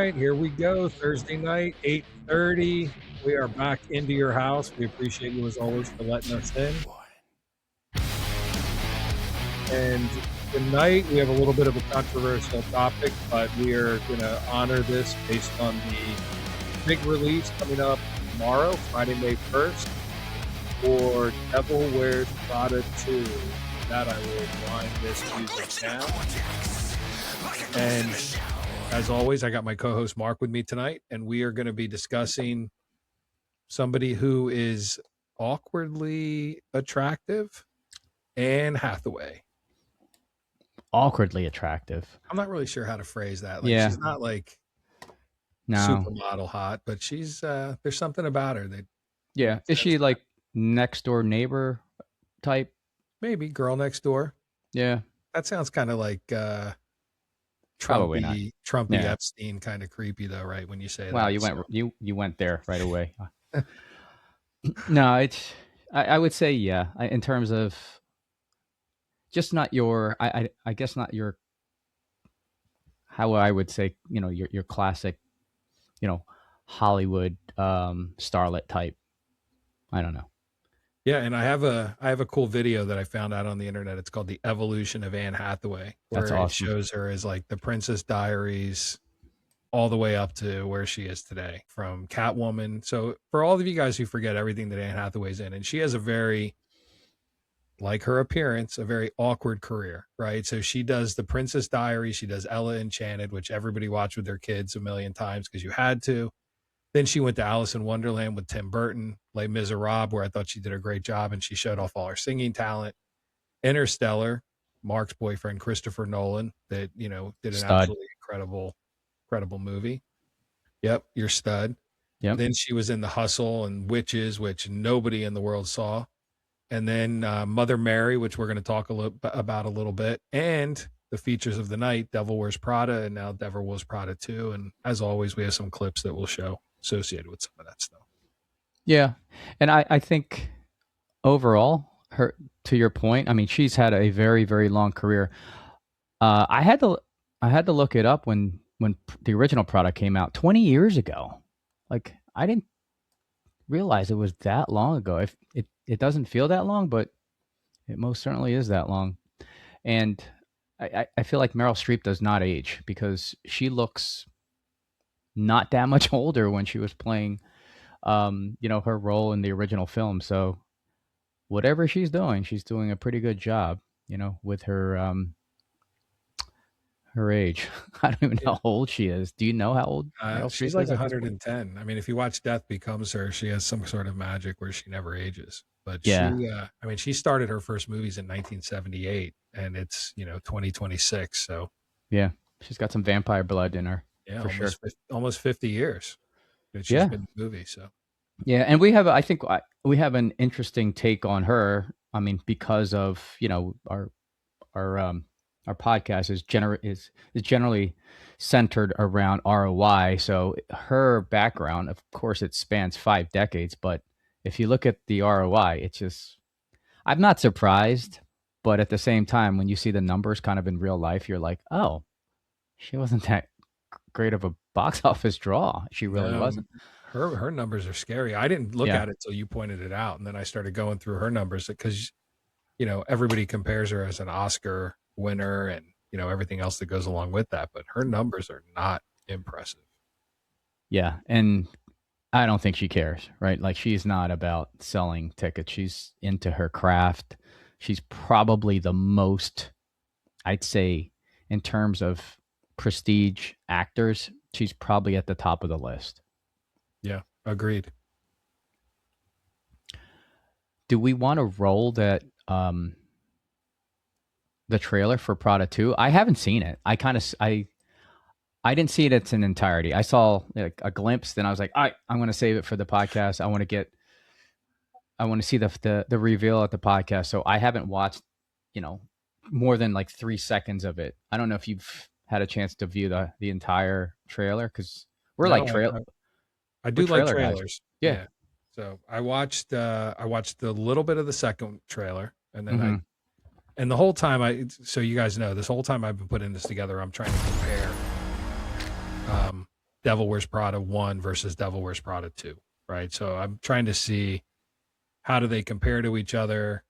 right, here we go. Thursday night, 8:30. We are back into your house. We appreciate you as always for letting us in. And tonight we have a little bit of a controversial topic, but we are going to honor this based on the big release coming up tomorrow, Friday, May 1st, for Devil Wears Prada 2. That I will wind this music down. And as always, I got my co-host Mark with me tonight, and we are going to be discussing somebody who is awkwardly attractive, Anne Hathaway. Awkwardly attractive. I'm not really sure how to phrase that. Like, Yeah. she's not like No. supermodel hot, but she's there's something about her that Yeah. Is she like next door neighbor type? maybe girl next door. Yeah. That sounds kind of like Probably not. Trumpy Yeah. Epstein kind of creepy though, right? When you say Wow, that. you went there right away. No, it's I would say yeah. In terms of just not your I guess not your how I would say, your classic, Hollywood starlet type. I don't know. Yeah, and I have a cool video that I found out on the internet. It's called The Evolution of Anne Hathaway, where That's awesome. it shows her as like the Princess Diaries all the way up to where she is today, from Catwoman. So for all of you guys who forget everything that Anne Hathaway's in, and she has a very, like her appearance, a very awkward career, right? So she does the Princess Diaries, she does Ella Enchanted, which everybody watched with their kids a million times because you had to. Then she went to Alice in Wonderland with Tim Burton, Les Miserables, where I thought she did a great job and she showed off all her singing talent. Interstellar, Mark's boyfriend, Christopher Nolan, that, did an Stud. absolutely incredible movie. Yep, your stud. Yep. Then she was in The Hustle and Witches, which nobody in the world saw. And then Mother Mary, which we're going to talk about a little bit. And the features of the night, Devil Wears Prada, and now Devil Wears Prada 2. And as always, we have some clips that we'll show associated with some of that stuff. Yeah. And I think overall, to your point, I mean, she's had a very, very long career. I had to look it up when the original product came out 20 years ago. Like, I didn't realize it was that long ago. If it doesn't feel that long, but it most certainly is that long. And I feel like Meryl Streep does not age because she looks not that much older when she was playing, her role in the original film. So whatever she's doing a pretty good job, with her her age. I don't even know how old she is. Do you know how old Meryl Streep She's like is at this point? 110. I mean, if you watch Death Becomes Her, she has some sort of magic where she never ages. But Yeah. she started her first movies in 1978, and it's 2026. So Yeah, she's got some vampire blood in her. yeah, for almost 50 years that she's Yeah. been in the movie. So Yeah, and I think we have an interesting take on her. I mean, because of our podcast is generally centered around ROI. So her background, of course, it spans 5 decades. But if you look at the ROI, it's just I'm not surprised. But at the same time, when you see the numbers kind of in real life, you're like, oh, she wasn't that great of a box office draw. She really wasn't. Her numbers are scary. I didn't look Yeah. at it till you pointed it out, and then I started going through her numbers because everybody compares her as an Oscar winner and everything else that goes along with that, but her numbers are not impressive. Yeah, and I don't think she cares, right? Like, she's not about selling tickets. She's into her craft. She's probably the most, I'd say, in terms of prestige actors, she's probably at the top of the list. Yeah, agreed. Do we want to roll that the trailer for Prada 2? I haven't seen it. I didn't see it in its entirety. I saw like a glimpse, then I was like, all right, I'm going to save it for the podcast. I want to see the reveal at the podcast. So I haven't watched, more than like 3 seconds of it. I don't know if you've had a chance to view the entire trailer, because we're No, like trailer. I do like trailers. Guys. Yeah. So I watched a little bit of the second trailer, and then Mm-hmm. and the whole time so you guys know, this whole time I've been putting this together, I'm trying to compare Devil Wears Prada 1 versus Devil Wears Prada 2, right? So I'm trying to see how do they compare to each other.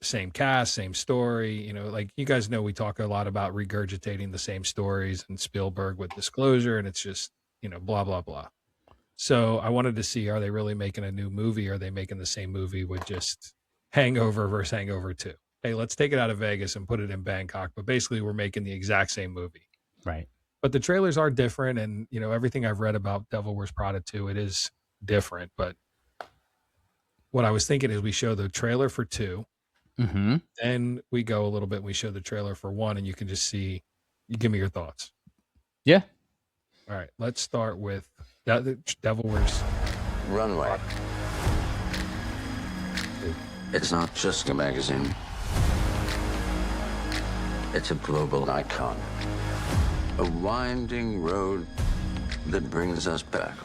Same cast, same story. Like you guys know, we talk a lot about regurgitating the same stories and Spielberg with Disclosure, and it's just, blah, blah, blah. So I wanted to see, are they really making a new movie? Or are they making the same movie with just Hangover versus Hangover 2? Hey, let's take it out of Vegas and put it in Bangkok. But basically, we're making the exact same movie. Right. But the trailers are different. And, everything I've read about Devil Wears Prada 2, it is different. But what I was thinking is we show the trailer for 2. Mm-hmm. Then we go a little bit and we show the trailer for 1, and you can just see, you give me your thoughts. Yeah. All right, let's start with Devil Wears Runway. It's not just a magazine. It's a global icon. A winding road that brings us back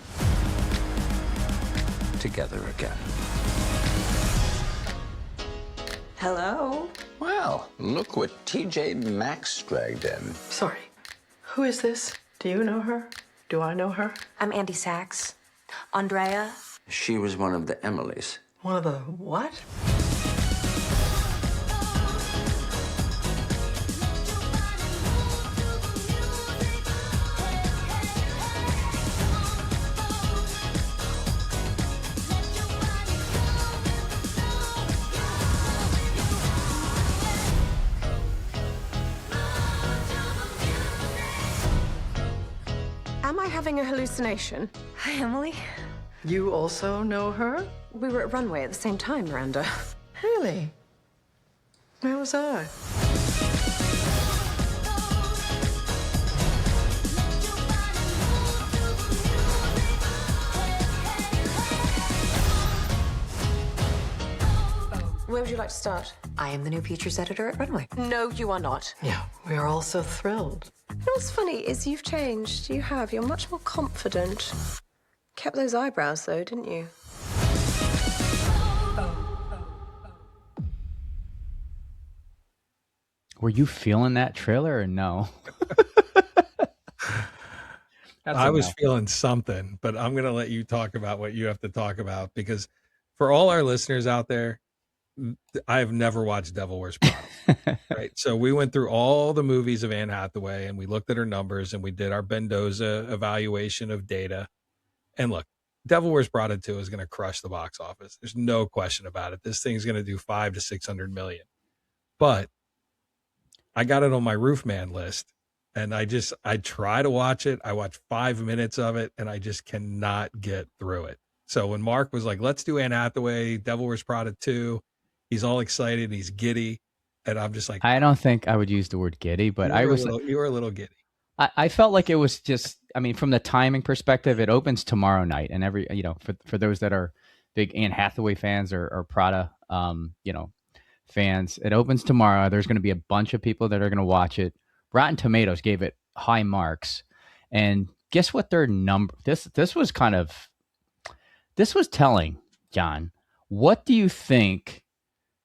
together again. Hello? Well, look what TJ Maxx dragged in. Sorry. Who is this? Do you know her? Do I know her? I'm Andy Sachs. Andrea. She was one of the Emilys. One of the what? Am I having a hallucination? Hi, Emily. You also know her? We were at Runway at the same time, Miranda. Really? Where was I? Where would you like to start? I am the new features editor at Runway. No, you are not. Yeah, we are all so thrilled. You know what's funny is you've changed. You have. You're much more confident. Kept those eyebrows, though, didn't you? Were you feeling that trailer or no? I was feeling something, but I'm going to let you talk about what you have to talk about, for all our listeners out there, I have never watched Devil Wears Prada. Right. So we went through all the movies of Anne Hathaway and we looked at her numbers and we did our Mendoza evaluation of data. And look, Devil Wears Prada 2 is going to crush the box office. There's no question about it. This thing's going to do 500 to 600 million. But I got it on my Roofman list. And I try to watch it. I watch 5 minutes of it and I just cannot get through it. So when Mark was like, let's do Anne Hathaway, Devil Wears Prada 2, he's all excited. He's giddy. And I'm just like, I don't think I would use the word giddy, but you were a little giddy. I felt like it was just, I mean, from the timing perspective, it opens tomorrow night. And for those that are big Anne Hathaway fans or Prada, fans, it opens tomorrow. There's going to be a bunch of people that are going to watch it. Rotten Tomatoes gave it high marks, and guess what their number? This was telling, John. What do you think?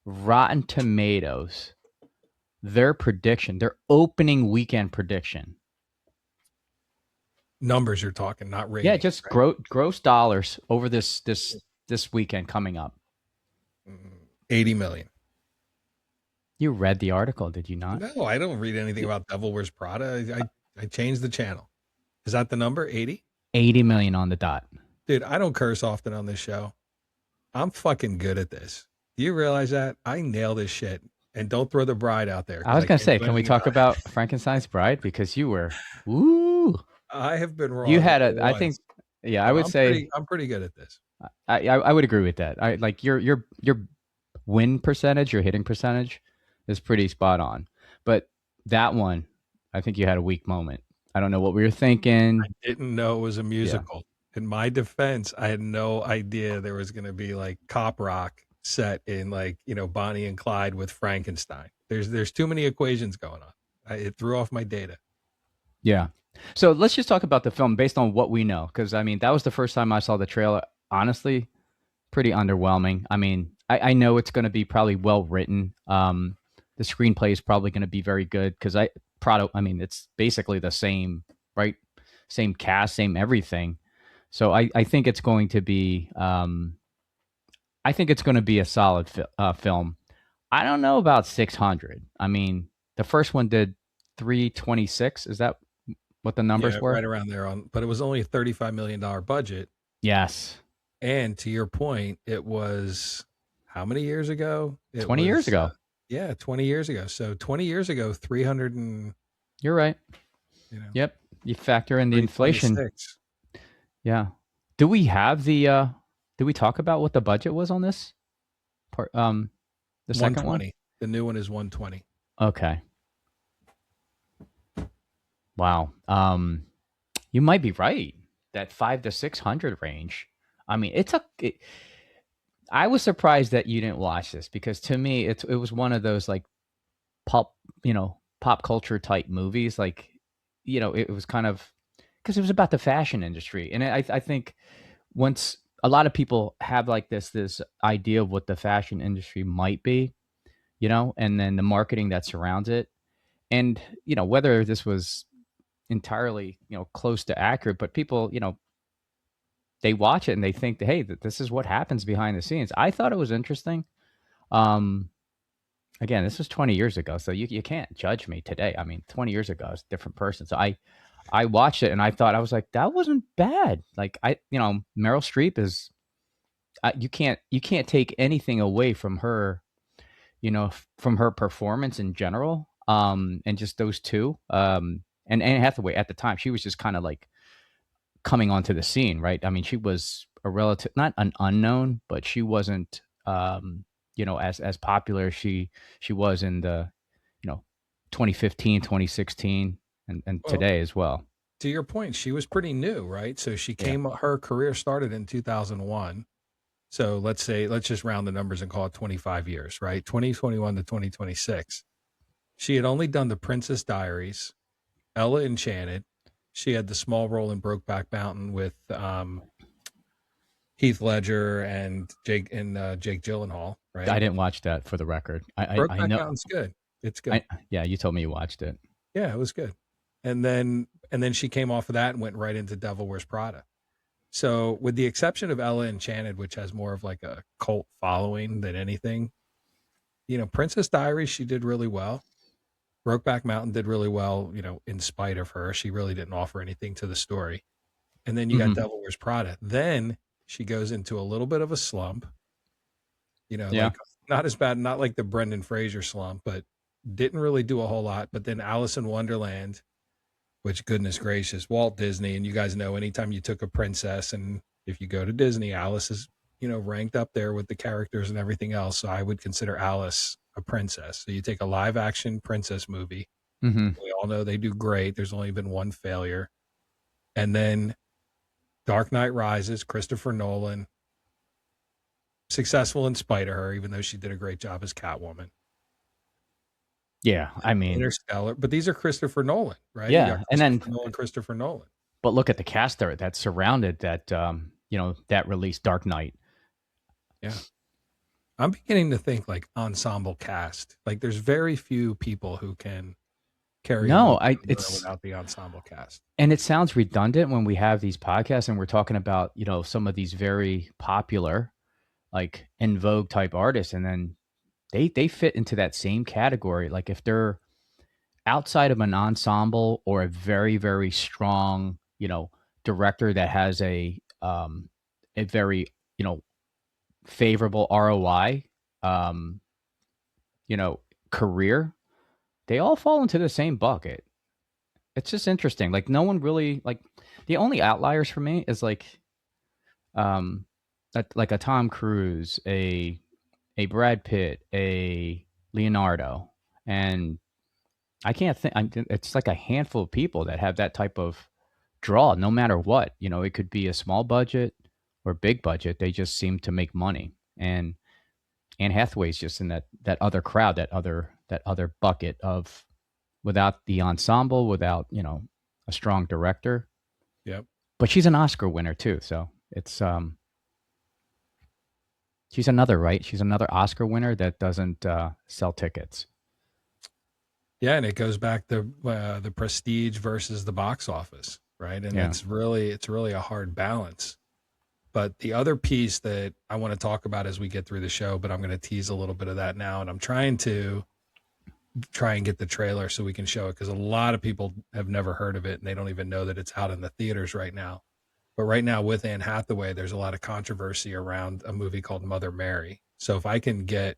Rotten Tomatoes, their opening weekend prediction. Numbers you're talking, not ratings. Yeah, just right? gross dollars over this weekend coming up. 80 million. You read the article, did you not? No, I don't read anything about Devil Wears Prada. I changed the channel. Is that the number? 80? 80 million on the dot. Dude, I don't curse often on this show. I'm fucking good at this. Do you realize that? I nail this shit. And don't throw the bride out there. I was going to say, can we talk about Frankenstein's Bride? Because you were, woo. I have been wrong. You had I think, yeah, I would say. I'm pretty good at this. I would agree with that. I like your win percentage, your hitting percentage is pretty spot on. But that one, I think you had a weak moment. I don't know what we were thinking. I didn't know it was a musical. Yeah. In my defense, I had no idea there was going to be like cop rock set in like, Bonnie and Clyde with Frankenstein. There's too many equations going on. It threw off my data. Yeah. So let's just talk about the film based on what we know. Because, I mean, that was the first time I saw the trailer. Honestly, pretty underwhelming. I mean, I know it's going to be probably well written. The screenplay is probably going to be very good because it's basically the same, right? same cast, same everything. So I think it's going to be I think it's going to be a solid film. I don't know about 600. I mean, the first one did 326. Is that what the numbers Yeah, were? right around there but it was only a $35 million budget. Yes. And to your point, it was how many years ago? It 20 years was ago. 20 years ago. So 20 years ago, 300 and You're right. Yep. You factor in the inflation. 326. Yeah. Do we have the did we talk about what the budget was on this part? The second one? 120. The new one is 120. Okay. Wow. You might be right. That 5 to 600 range. I mean, I was surprised that you didn't watch this because to me it was one of those like pop culture type movies. Like, it was kind of because it was about the fashion industry, and I think once a lot of people have like this idea of what the fashion industry might be, and then the marketing that surrounds it, and whether this was entirely close to accurate, but people they watch it and they think that, hey, this is what happens behind the scenes. I thought it was interesting. Again, this was 20 years ago, so you can't judge me today. I mean, 20 years ago, I was a different person. So I watched it and I was like, that wasn't bad. Like Meryl Streep is, you can't take anything away from her, from her performance in general. And just those two. And Anne Hathaway at the time, she was just kind of like coming onto the scene, right? I mean, she was a relative, not an unknown, but she wasn't, as popular as she was in the, 2015, 2016, and Well, today as well. To your point, she was pretty new, right? So her career started in 2001. So let's just round the numbers and call it 25 years, right? 2021 to 2026. She had only done the Princess Diaries, Ella Enchanted. She had the small role in Brokeback Mountain with Heath Ledger and Jake Gyllenhaal, right? I didn't watch that, for the record. I Brokeback know. Mountain's good. It's good. Yeah, you told me you watched it. Yeah, it was good. And then she came off of that and went right into Devil Wears Prada. So with the exception of Ella Enchanted, which has more of like a cult following than anything, Princess Diaries, she did really well. Brokeback Mountain did really well, in spite of her. She really didn't offer anything to the story. And then you got Devil Wears Prada. Then she goes into a little bit of a slump, like not as bad, not like the Brendan Fraser slump, but didn't really do a whole lot. But then Alice in Wonderland, which, goodness gracious, Walt Disney, and you guys know anytime you took a princess, and if you go to Disney, Alice is, ranked up there with the characters and everything else. So I would consider Alice a princess. So you take a live action princess movie. Mm-hmm. We all know they do great. There's only been one failure. And then Dark Knight Rises, Christopher Nolan, successful in spite of her, even though she did a great job as Catwoman. Yeah, I mean, Interstellar, but these are Christopher Nolan, right? Yeah, and then Christopher Nolan. But look at the cast there that surrounded that, that release, Dark Knight. Yeah, I'm beginning to think like ensemble cast. Like, there's very few people who can carry. It's without the ensemble cast. And it sounds redundant when we have these podcasts and we're talking about some of these very popular, like in vogue type artists, and then they fit into that same category. Like if they're outside of an ensemble or a very, very strong, director that has a very, favorable ROI, career, they all fall into the same bucket. It's just interesting. Like no one really, like the only outliers for me is like a Tom Cruise, a Brad Pitt, a Leonardo, and I can't think. It's like a handful of people that have that type of draw, no matter what. It could be a small budget or big budget. They just seem to make money. And Anne Hathaway's just in that other crowd, that other bucket of without the ensemble, without a strong director. Yep. But she's an Oscar winner too, so it's she's another Oscar winner that doesn't sell tickets. Yeah, and it goes back to the prestige versus the box office, right? And Yeah. it's really a hard balance. But the other piece that I want to talk about as we get through the show, but I'm going to tease a little bit of that now, and I'm trying to get the trailer so we can show it, because a lot of people have never heard of it and they don't even know that it's out in the theaters right now. But right now with Anne Hathaway, there's a lot of controversy around a movie called Mother Mary. So if I can get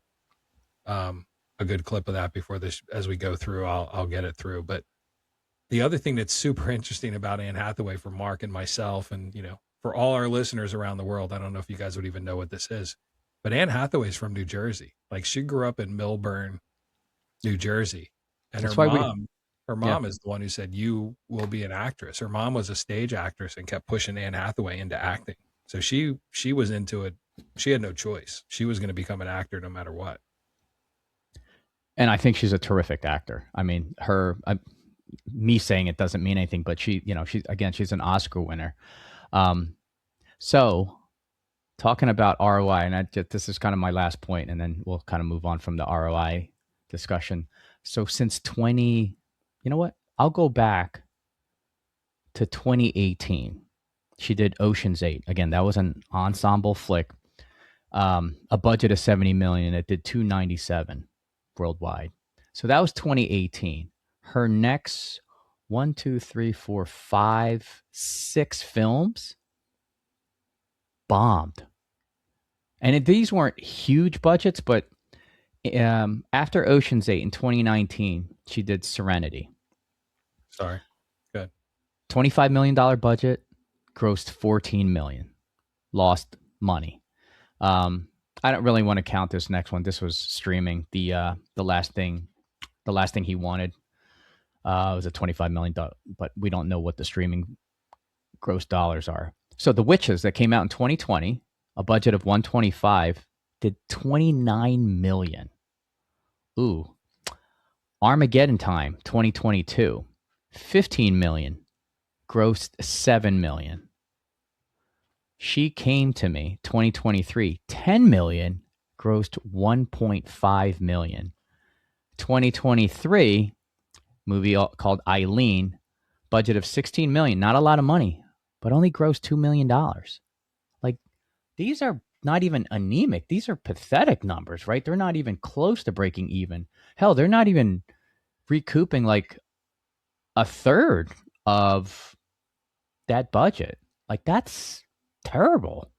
a good clip of that before this, as we go through, I'll get it through. But the other thing that's super interesting about Anne Hathaway for Mark and myself, and for all our listeners around the world, I don't know if you guys would even know what this is, but Anne Hathaway's from New Jersey. Like, she grew up in Millburn, New Jersey, and That's why her mom is the one who said, "You will be an actress." Her mom was a stage actress and kept pushing Anne Hathaway into acting. So she was into it. She had no choice. She was going to become an actor no matter what. And I think she's a terrific actor. I memean, me saying it doesn't mean anything, but she's an Oscar winner. So talking about ROI, and this is kind of my last point, and then we'll kind of move on from the ROI discussion. So since you know what? I'll go back to 2018. She did Ocean's 8. Again, that was an ensemble flick. A budget of $70 million. It did $297 worldwide. So that was 2018. Her next 1, 2, 3, 4, 5, 6 films bombed. And these weren't huge budgets, but after Ocean's 8 in 2019, she did Serenity. Sorry. Good. $25 million budget, grossed $14 million. Lost money. I don't really want to count this next one. This was streaming. The last thing he wanted was a $25 million, but we don't know what the streaming gross dollars are. So The Witches, that came out in 2020, a budget of $125, did $29 million. Ooh. Armageddon Time, 2022, $15 million, grossed $7 million. She Came to Me, 2023, $10 million, grossed $1.5 million. 2023, movie called Eileen, budget of $16 million. Not a lot of money, but only grossed $2 million. Like, these are not even anemic. These are pathetic numbers, right? They're not even close to breaking even. Hell, they're not even recouping like a third of that budget. Like, that's terrible.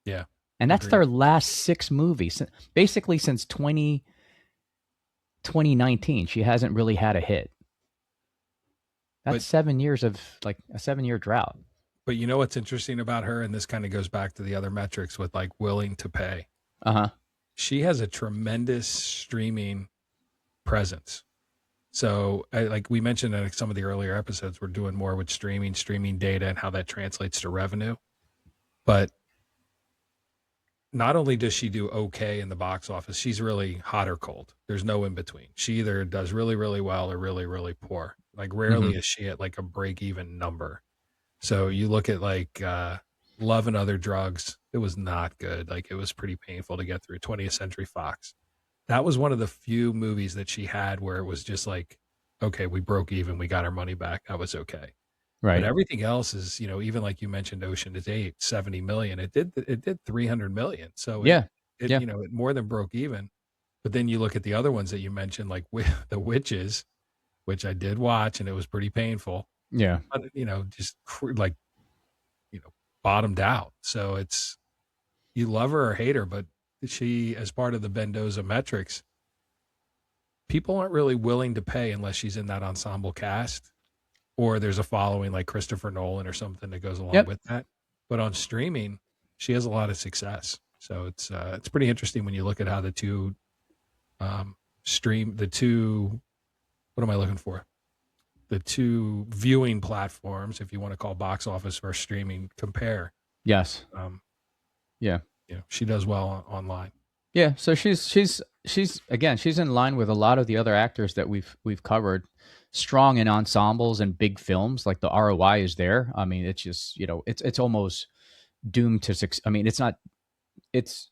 Yeah. And that's their last 6 movies. Basically, since 2019, she hasn't really had a hit. That's 7 years of like a 7-year drought. But you know what's interesting about her, and this kind of goes back to the other metrics with like willing to pay. She has a tremendous streaming presence. So like we mentioned in some of the earlier episodes, we're doing more with streaming data and how that translates to revenue. But not only does she do okay in the box office, she's really hot or cold. There's no in between. She either does really, really well or really, really poor. Like, rarely is she at like a break even number. So you look at like Love and Other Drugs, it was not good. Like, it was pretty painful to get through. 20th Century Fox. That was one of the few movies that she had where it was just like, okay, we broke even, we got our money back. That was okay. Right. But everything else is, even like you mentioned, Ocean's 8, 70 million. It did 300 million. So it more than broke even. But then you look at the other ones that you mentioned, like The Witches, which I did watch, and it was pretty painful. Yeah. But, bottomed out. So it's, you love her or hate her, but she, as part of the Mendoza metrics, people aren't really willing to pay unless she's in that ensemble cast, or there's a following like Christopher Nolan or something that goes along with that. But on streaming, she has a lot of success. So it's pretty interesting when you look at how the two the two viewing platforms, if you want to call box office versus streaming, compare. Yes. She does well online. Yeah. So she's in line with a lot of the other actors that we've covered. Strong in ensembles and big films, like the ROI is there. I mean, it's just, it's almost doomed to succeed. I mean, it's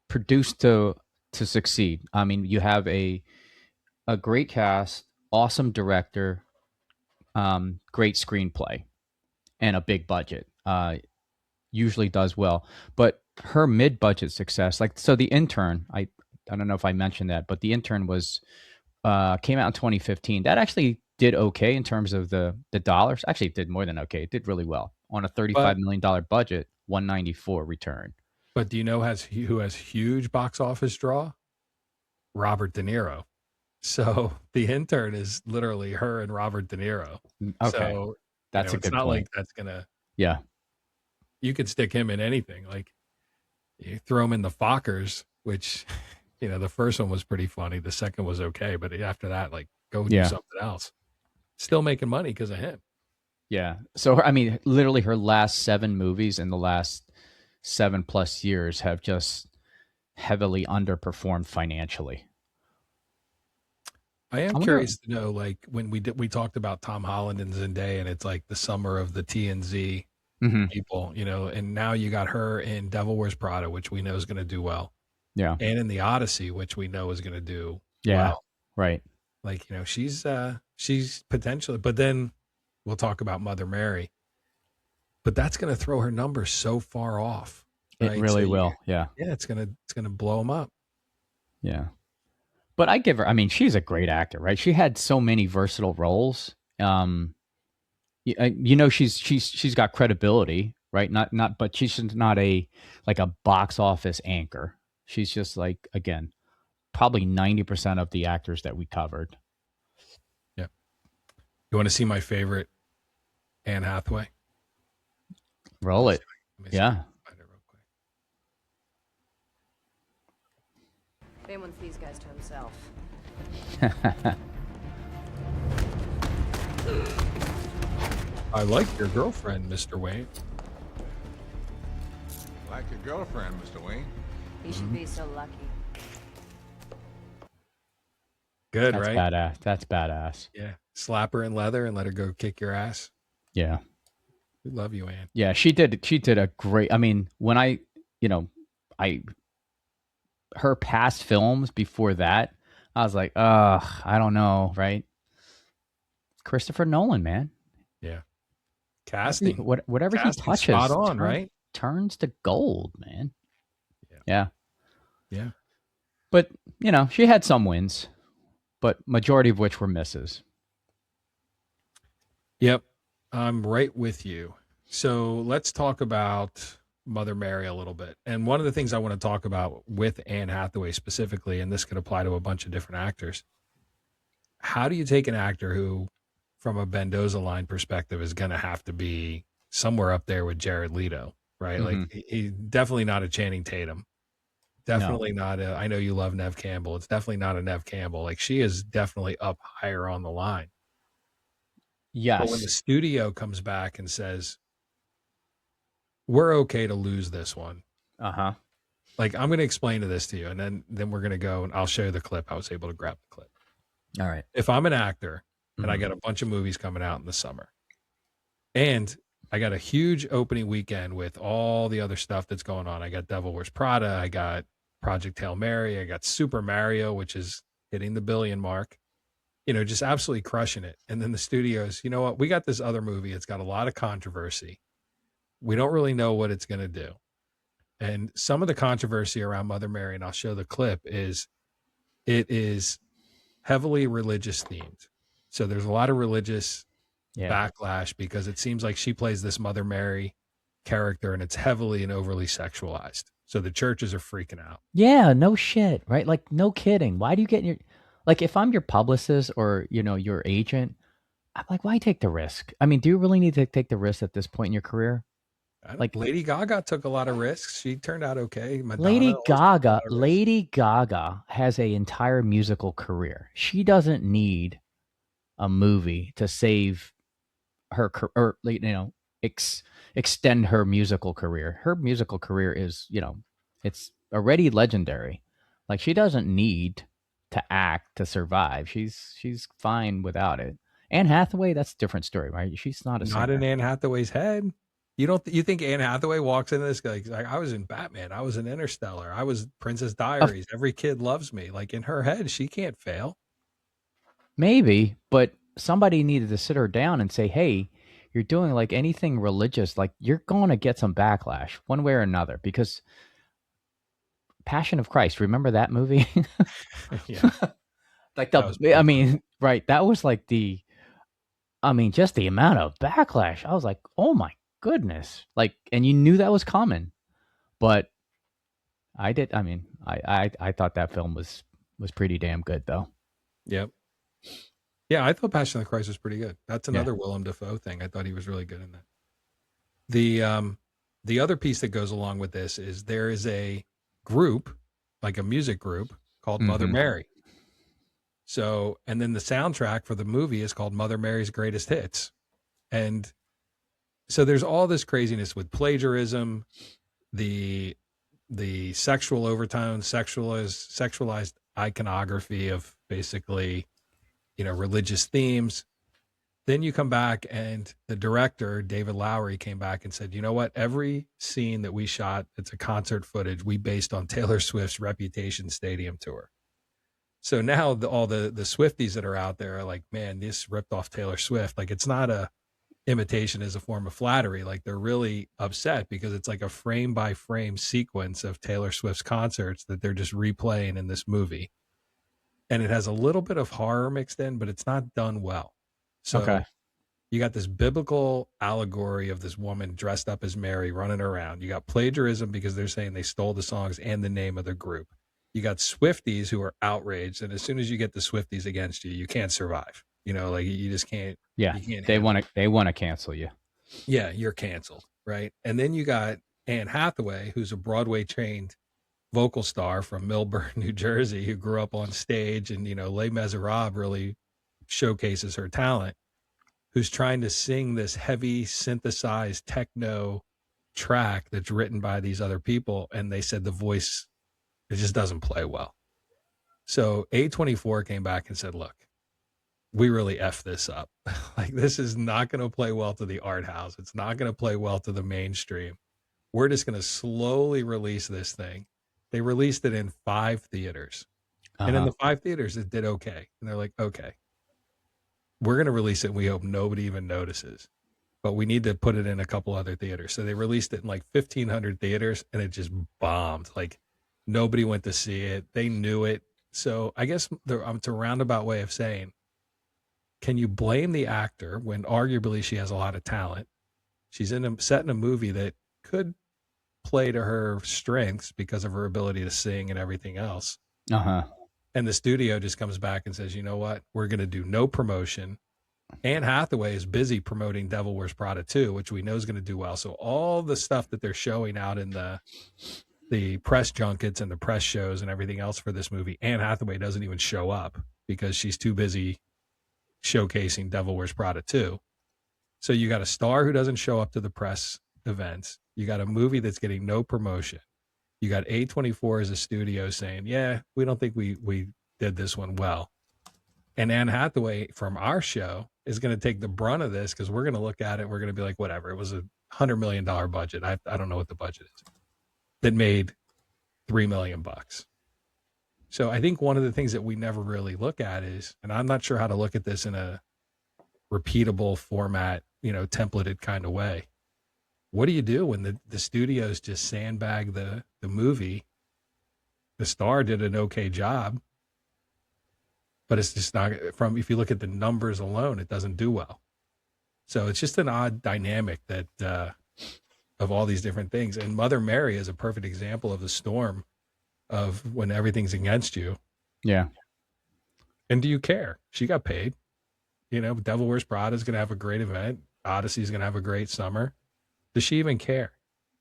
produced to succeed. I mean, you have a great cast, awesome director, great screenplay. and a big budget. Usually does well, but her mid-budget success, like so, The Intern. I don't know if I mentioned that, but The Intern was came out in 2015. That actually did okay in terms of the dollars. Actually, it did more than okay. It did really well on a $35 But million budget. 194 return. do you know who has huge box office draw? Robert De Niro. So The Intern is literally her and Robert De Niro. Okay, So that's a it's good not point. like that's gonna. Yeah, You could stick him in anything. Like you throw him in the Fockers, which the first one was pretty funny. The second was okay, but after that, like go do yeah, something else. Still making money because of him. yeah. So I mean, literally, her last 7 movies in the last 7+ years have just heavily underperformed financially. I am I wonder. curious to know, like when we talked about Tom Holland and Zendaya, and it's like the summer of the TNZ Mhm. people, and now you got her in Devil Wears Prada, which we know is going to do well, Yeah, and in The Odyssey, which we know is going to do yeah, well. right. Like she's potentially, but then we'll talk about Mother Mary, but that's going to throw her numbers so far off, It right? So really will. Yeah, it's gonna blow them up. yeah. But I give her. I mean, she's a great actor, right? She had so many versatile roles. She's got credibility, right? But she's not a box office anchor. She's just like, again, probably 90% of the actors that we covered. Yeah. You want to see my favorite Anne Hathaway? Roll it. Let me see if I Yeah. can find it real quick. Ben wants these guys to himself. I like your girlfriend, Mr. Wayne. Like your girlfriend, Mr. Wayne. He should be so lucky. Good, That's right? badass. That's badass. Yeah. Slap her in leather and let her go kick your ass. Yeah. We love you, Anne. Yeah, she did a great. I mean, when I her past films before that, I was like, I don't know, right? Christopher Nolan, man. Yeah. Casting. Whatever he Casting touches, spot on, right? turns to gold, man. Yeah. Yeah. But, she had some wins, but majority of which were misses. Yep. I'm right with you. So let's talk about Mother Mary a little bit. And one of the things I want to talk about with Anne Hathaway specifically, and this could apply to a bunch of different actors. How do you take an actor who, from a Mendoza line perspective, is going to have to be somewhere up there with Jared Leto, right? Mhm. Like he's definitely not a Channing Tatum. Definitely not I know you love Nev Campbell. It's definitely not a Nev Campbell. Like she is definitely up higher on the line. Yes. But when the studio comes back and says, we're okay to lose this one. Uh-huh. Like I'm going to explain this to you, and then we're going to go and I'll show you the clip. I was able to grab the clip. All right. If I'm an actor and I got a bunch of movies coming out in the summer, and I got a huge opening weekend with all the other stuff that's going on. I got Devil Wears Prada. I got Project Hail Mary. I got Super Mario, which is hitting the billion mark. Just absolutely crushing it. And then the studios, you know what? We got this other movie. It's got a lot of controversy. We don't really know what it's going to do. And some of the controversy around Mother Mary, and I'll show the clip, is it is heavily religious themed. So there's a lot of religious backlash because it seems like she plays this Mother Mary character and it's heavily and overly sexualized. So the churches are freaking out. Yeah, no shit, right? Like, no kidding. Why do you get in your... Like, if I'm your publicist or, your agent, I'm like, why take the risk? I mean, do you really need to take the risk at this point in your career? Like Lady Gaga took a lot of risks. She turned out okay. Madonna Lady Gaga has an entire musical career. She doesn't need a movie to save her or extend her musical career. Her musical career is, it's already legendary. Like, she doesn't need to act to survive. She's fine without it. Anne Hathaway, that's a different story, right? She's not in Anne Hathaway's head. You think Anne Hathaway walks into this like I was in Batman, I was in Interstellar, I was Princess Diaries, every kid loves me. Like in her head, she can't fail. Maybe, but somebody needed to sit her down and say, hey, you're doing like anything religious, like you're going to get some backlash one way or another because Passion of Christ, remember that movie? Yeah, Like that was pretty brutal. right, that was like just the amount of backlash. I was like, "Oh my goodness." Like, and you knew that was coming. But I thought that film was pretty damn good though. Yep. Yeah, I thought Passion of the Christ was pretty good. That's Yeah. another Willem Dafoe thing. I thought he was really good in that. The other piece that goes along with this is there is a group, like a music group called Mother Mhm. Mary. So, and then the soundtrack for the movie is called Mother Mary's Greatest Hits. And so there's all this craziness with plagiarism, the sexual overtones, sexualized iconography of basically, religious themes. Then you come back and the director, David Lowery, came back and said, you know what? Every scene that we shot, it's a concert footage we based on Taylor Swift's Reputation Stadium tour. So now all the Swifties that are out there are like, man, this ripped off Taylor Swift. Like, it's not a imitation as a form of flattery. Like, they're really upset because it's like a frame by frame sequence of Taylor Swift's concerts that they're just replaying in this movie. And it has a little bit of horror mixed in, but it's not done well. So Okay. you got this biblical allegory of this woman dressed up as Mary running around. You got plagiarism because they're saying they stole the songs and the name of the group. You got Swifties who are outraged. And as soon as you get the Swifties against you, you can't survive. Like you just can't. Yeah. You can't They handle want to cancel you. Yeah, you're canceled, right? And then you got Anne Hathaway, who's a Broadway trained vocal star from Millburn, New Jersey, who grew up on stage, and Les Miserables really showcases her talent, who's trying to sing this heavy synthesized techno track that's written by these other people, and they said the voice, it just doesn't play well. So A24 came back and said, look, we really effed this up. Like, this is not going to play well to the art house. It's not going to play well to the mainstream. We're just going to slowly release this thing. They released it in 5 theaters. And in the 5 theaters, it did okay. And they're like, okay, we're going to release it. And we hope nobody even notices, but we need to put it in a couple other theaters. So they released it in like 1,500 theaters, and it just bombed. Like, nobody went to see it. They knew it. So I guess it's a roundabout way of saying, can you blame the actor when arguably she has a lot of talent? She's set in a movie that could play to her strengths because of her ability to sing and everything else. And the studio just comes back and says, you know what? We're going to do no promotion. Anne Hathaway is busy promoting Devil Wears Prada 2, which we know is going to do well. So all the stuff that they're showing out in the press junkets and the press shows and everything else for this movie, Anne Hathaway doesn't even show up because she's too busy showcasing Devil Wears Prada 2. So you got a star who doesn't show up to the press events. You got a movie that's getting no promotion. You got A24 as a studio saying, yeah, we don't think we did this one well. And Anne Hathaway from our show is going to take the brunt of this because we're going to look at it. We're going to be like, whatever. It was $100 million budget. I don't know what the budget is. That made $3 million. So I think one of the things that we never really look at is, and I'm not sure how to look at this in a repeatable format, templated kind of way. What do you do when the studios just sandbag the movie? The star did an okay job, but it's just not if you look at the numbers alone, it doesn't do well. So it's just an odd dynamic that of all these different things. And Mother Mary is a perfect example of the storm of when everything's against you. Yeah. And do you care? She got paid. Devil Wears Prada is going to have a great event. Odyssey is going to have a great summer. Does she even care?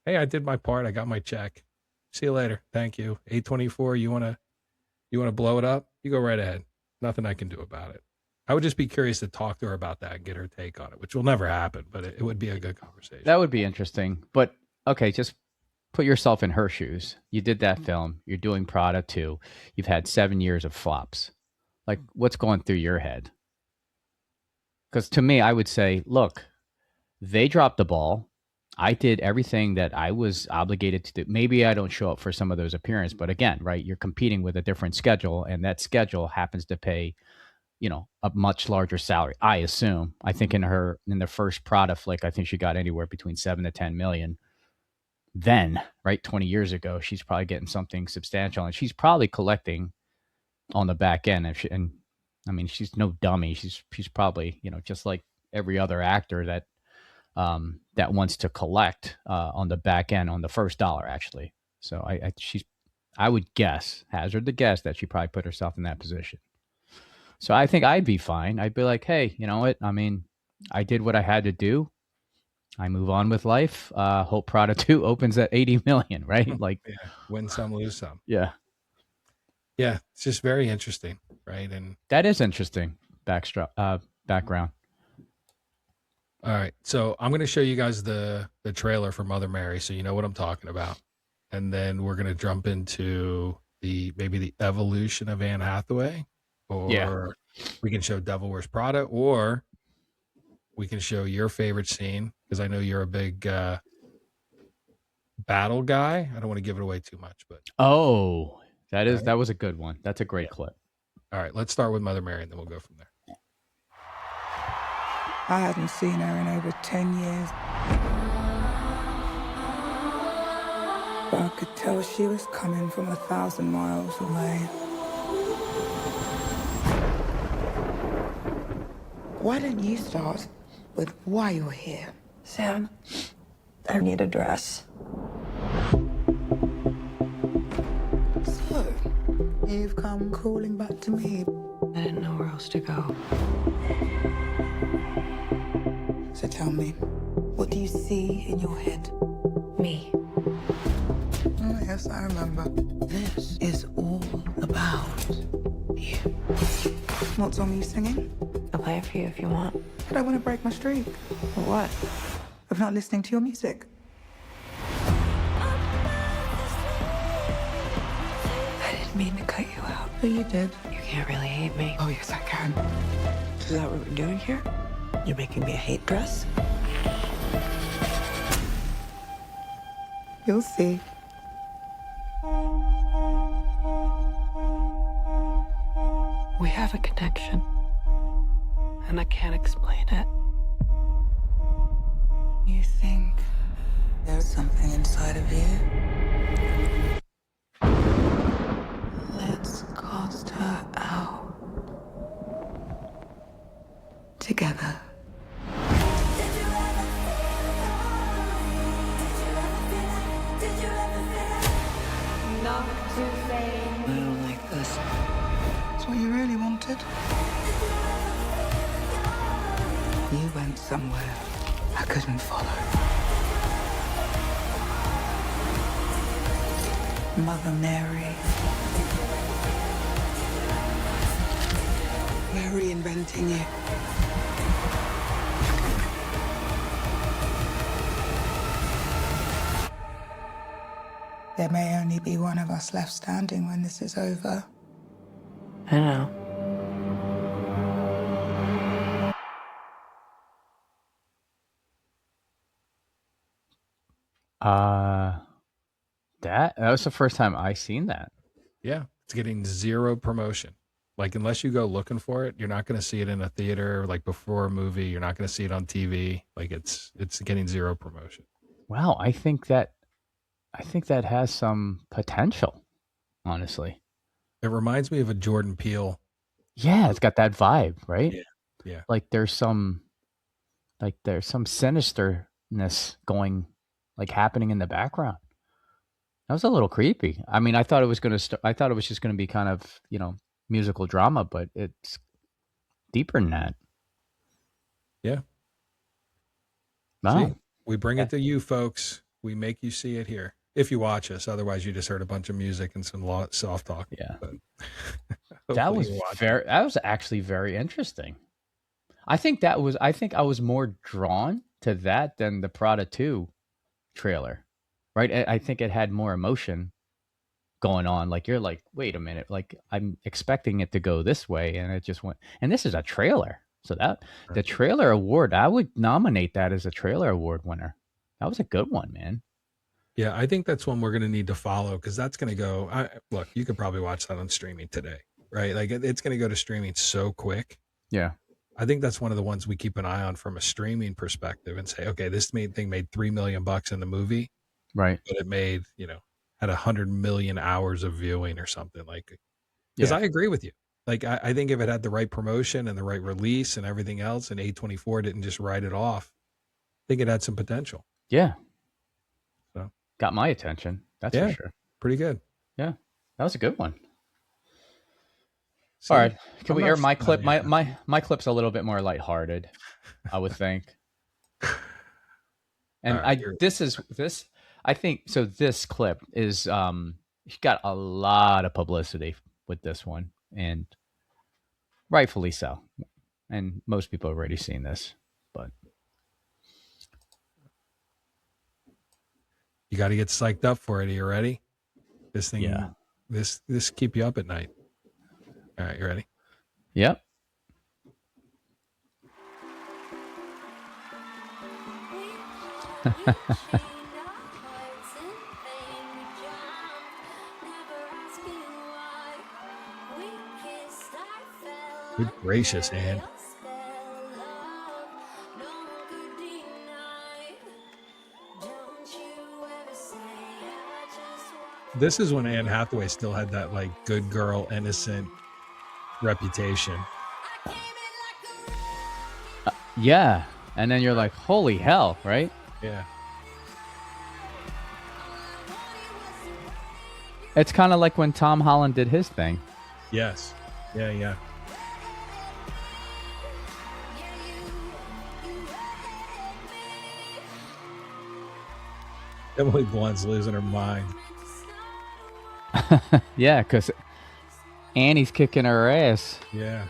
Hey, I did my part. I got my check. See you later. Thank you. A24, you want to blow it up? You go right ahead. Nothing I can do about it. I would just be curious to talk to her about that and get her take on it, which will never happen, but it would be a good conversation. That would be interesting. But okay, just put yourself in her shoes. You did that film. You're doing Prada 2. You've had 7 years of flops. Like, what's going through your head? Because to me, I would say, look, they dropped the ball. I did everything that I was obligated to do. Maybe I don't show up for some of those appearances, but again, right, you're competing with a different schedule, and that schedule happens to pay a much larger salary. I assume. I think in the first Prada flick, I think she got anywhere between 7 to 10 million. Then, right, 20 years ago, she's probably getting something substantial, and she's probably collecting on the back end. And I mean, she's no dummy. She's probably just like every other actor that wants to collect on the back end on the first dollar, actually. So I would hazard the guess that she probably put herself in that position. So I think I'd be fine. I'd be like, hey, you know what? I mean, I did what I had to do. I move on with life. Hope Prada 2 opens at 80 million, right? Like, yeah, win some, lose some. Yeah. Yeah, it's just very interesting, right? And that is interesting background. All right, so I'm going to show you guys the trailer for Mother Mary, so you know what I'm talking about, and then we're going to jump into maybe the evolution of Anne Hathaway, or we can show Devil Wears Prada, or we can show your favorite scene, because I know you're a big battle guy. I don't want to give it away too much, but that was a good one. That's a great clip. All right, let's start with Mother Mary, and then we'll go from there. I hadn't seen her in over 10 years. But I could tell she was coming from 1,000 miles away. Why don't you start with why you're here? Sam, I need a dress. So, you've come crawling back to me. I didn't know where else to go. So tell me, what do you see in your head? Me. Oh, yes, I remember. This is all about you. What song are you singing? I'll play it for you if you want. I don't want to break my streak. What? Of not listening to your music. I didn't mean to cut you out. But you did. You can't really hate me. Oh, yes, I can. Is that what we're doing here? You're making me a hate dress? You'll see. We have a connection. And I can't explain it. You think there's something inside of you? Let's cast her out. Together. I don't like this. That's what you really wanted. You went somewhere I couldn't follow. Mother Mary. We're reinventing you. There may only be one of us left standing when this is over. I know. That was the first time I seen that. Yeah, it's getting zero promotion. Like, unless you go looking for it, you're not going to see it in a theater, like before a movie. You're not going to see it on TV. Like, it's getting zero promotion. Wow, I think that has some potential, honestly. It reminds me of a Jordan Peele. Yeah, it's got that vibe, right? Yeah. Like there's some sinisterness going, like, happening in the background. That was a little creepy. I mean, I thought it was just going to be kind of, musical drama, but it's deeper than that. Yeah. Wow. See, we bring it to you, folks. We make you see it here. If you watch us, otherwise you just heard a bunch of music and some soft talk. Yeah. But that was actually very interesting. I think I was more drawn to that than the Prada 2 trailer. Right? I think it had more emotion going on. Like, you're like, wait a minute, like, I'm expecting it to go this way, and it just went. And this is a trailer. So the trailer award, I would nominate that as a trailer award winner. That was a good one, man. Yeah, I think that's one we're going to need to follow, because that's going to go. Look, you could probably watch that on streaming today. right? Like it's going to go to streaming so quick. Yeah. I think that's one of the ones we keep an eye on from a streaming perspective and say, okay, this thing made $3 million in the movie, Right. but it made, had 100 million hours of viewing or something like it. Because I agree with you. Like, I think if it had the right promotion and the right release and everything else, and A24 didn't just write it off, I think it had some potential. Yeah. So got my attention. That's for sure. Pretty good. Yeah. That was a good one. See, all right. Can we air my clip? Yeah. My clip's a little bit more lighthearted, I would think. And right, I think so this clip is she got a lot of publicity with this one, and rightfully so. And most people have already seen this, but you got to get psyched up for it. Are you ready? This thing, yeah. This keep you up at night. All right, you ready? Yep. Good gracious, Anne. This is when Anne Hathaway still had that like good girl, innocent reputation. Yeah. And then you're like, holy hell, right? Yeah. It's kind of like when Tom Holland did his thing. Yes. Yeah. Emily Blunt's losing her mind. Yeah, because Annie's kicking her ass. Yeah.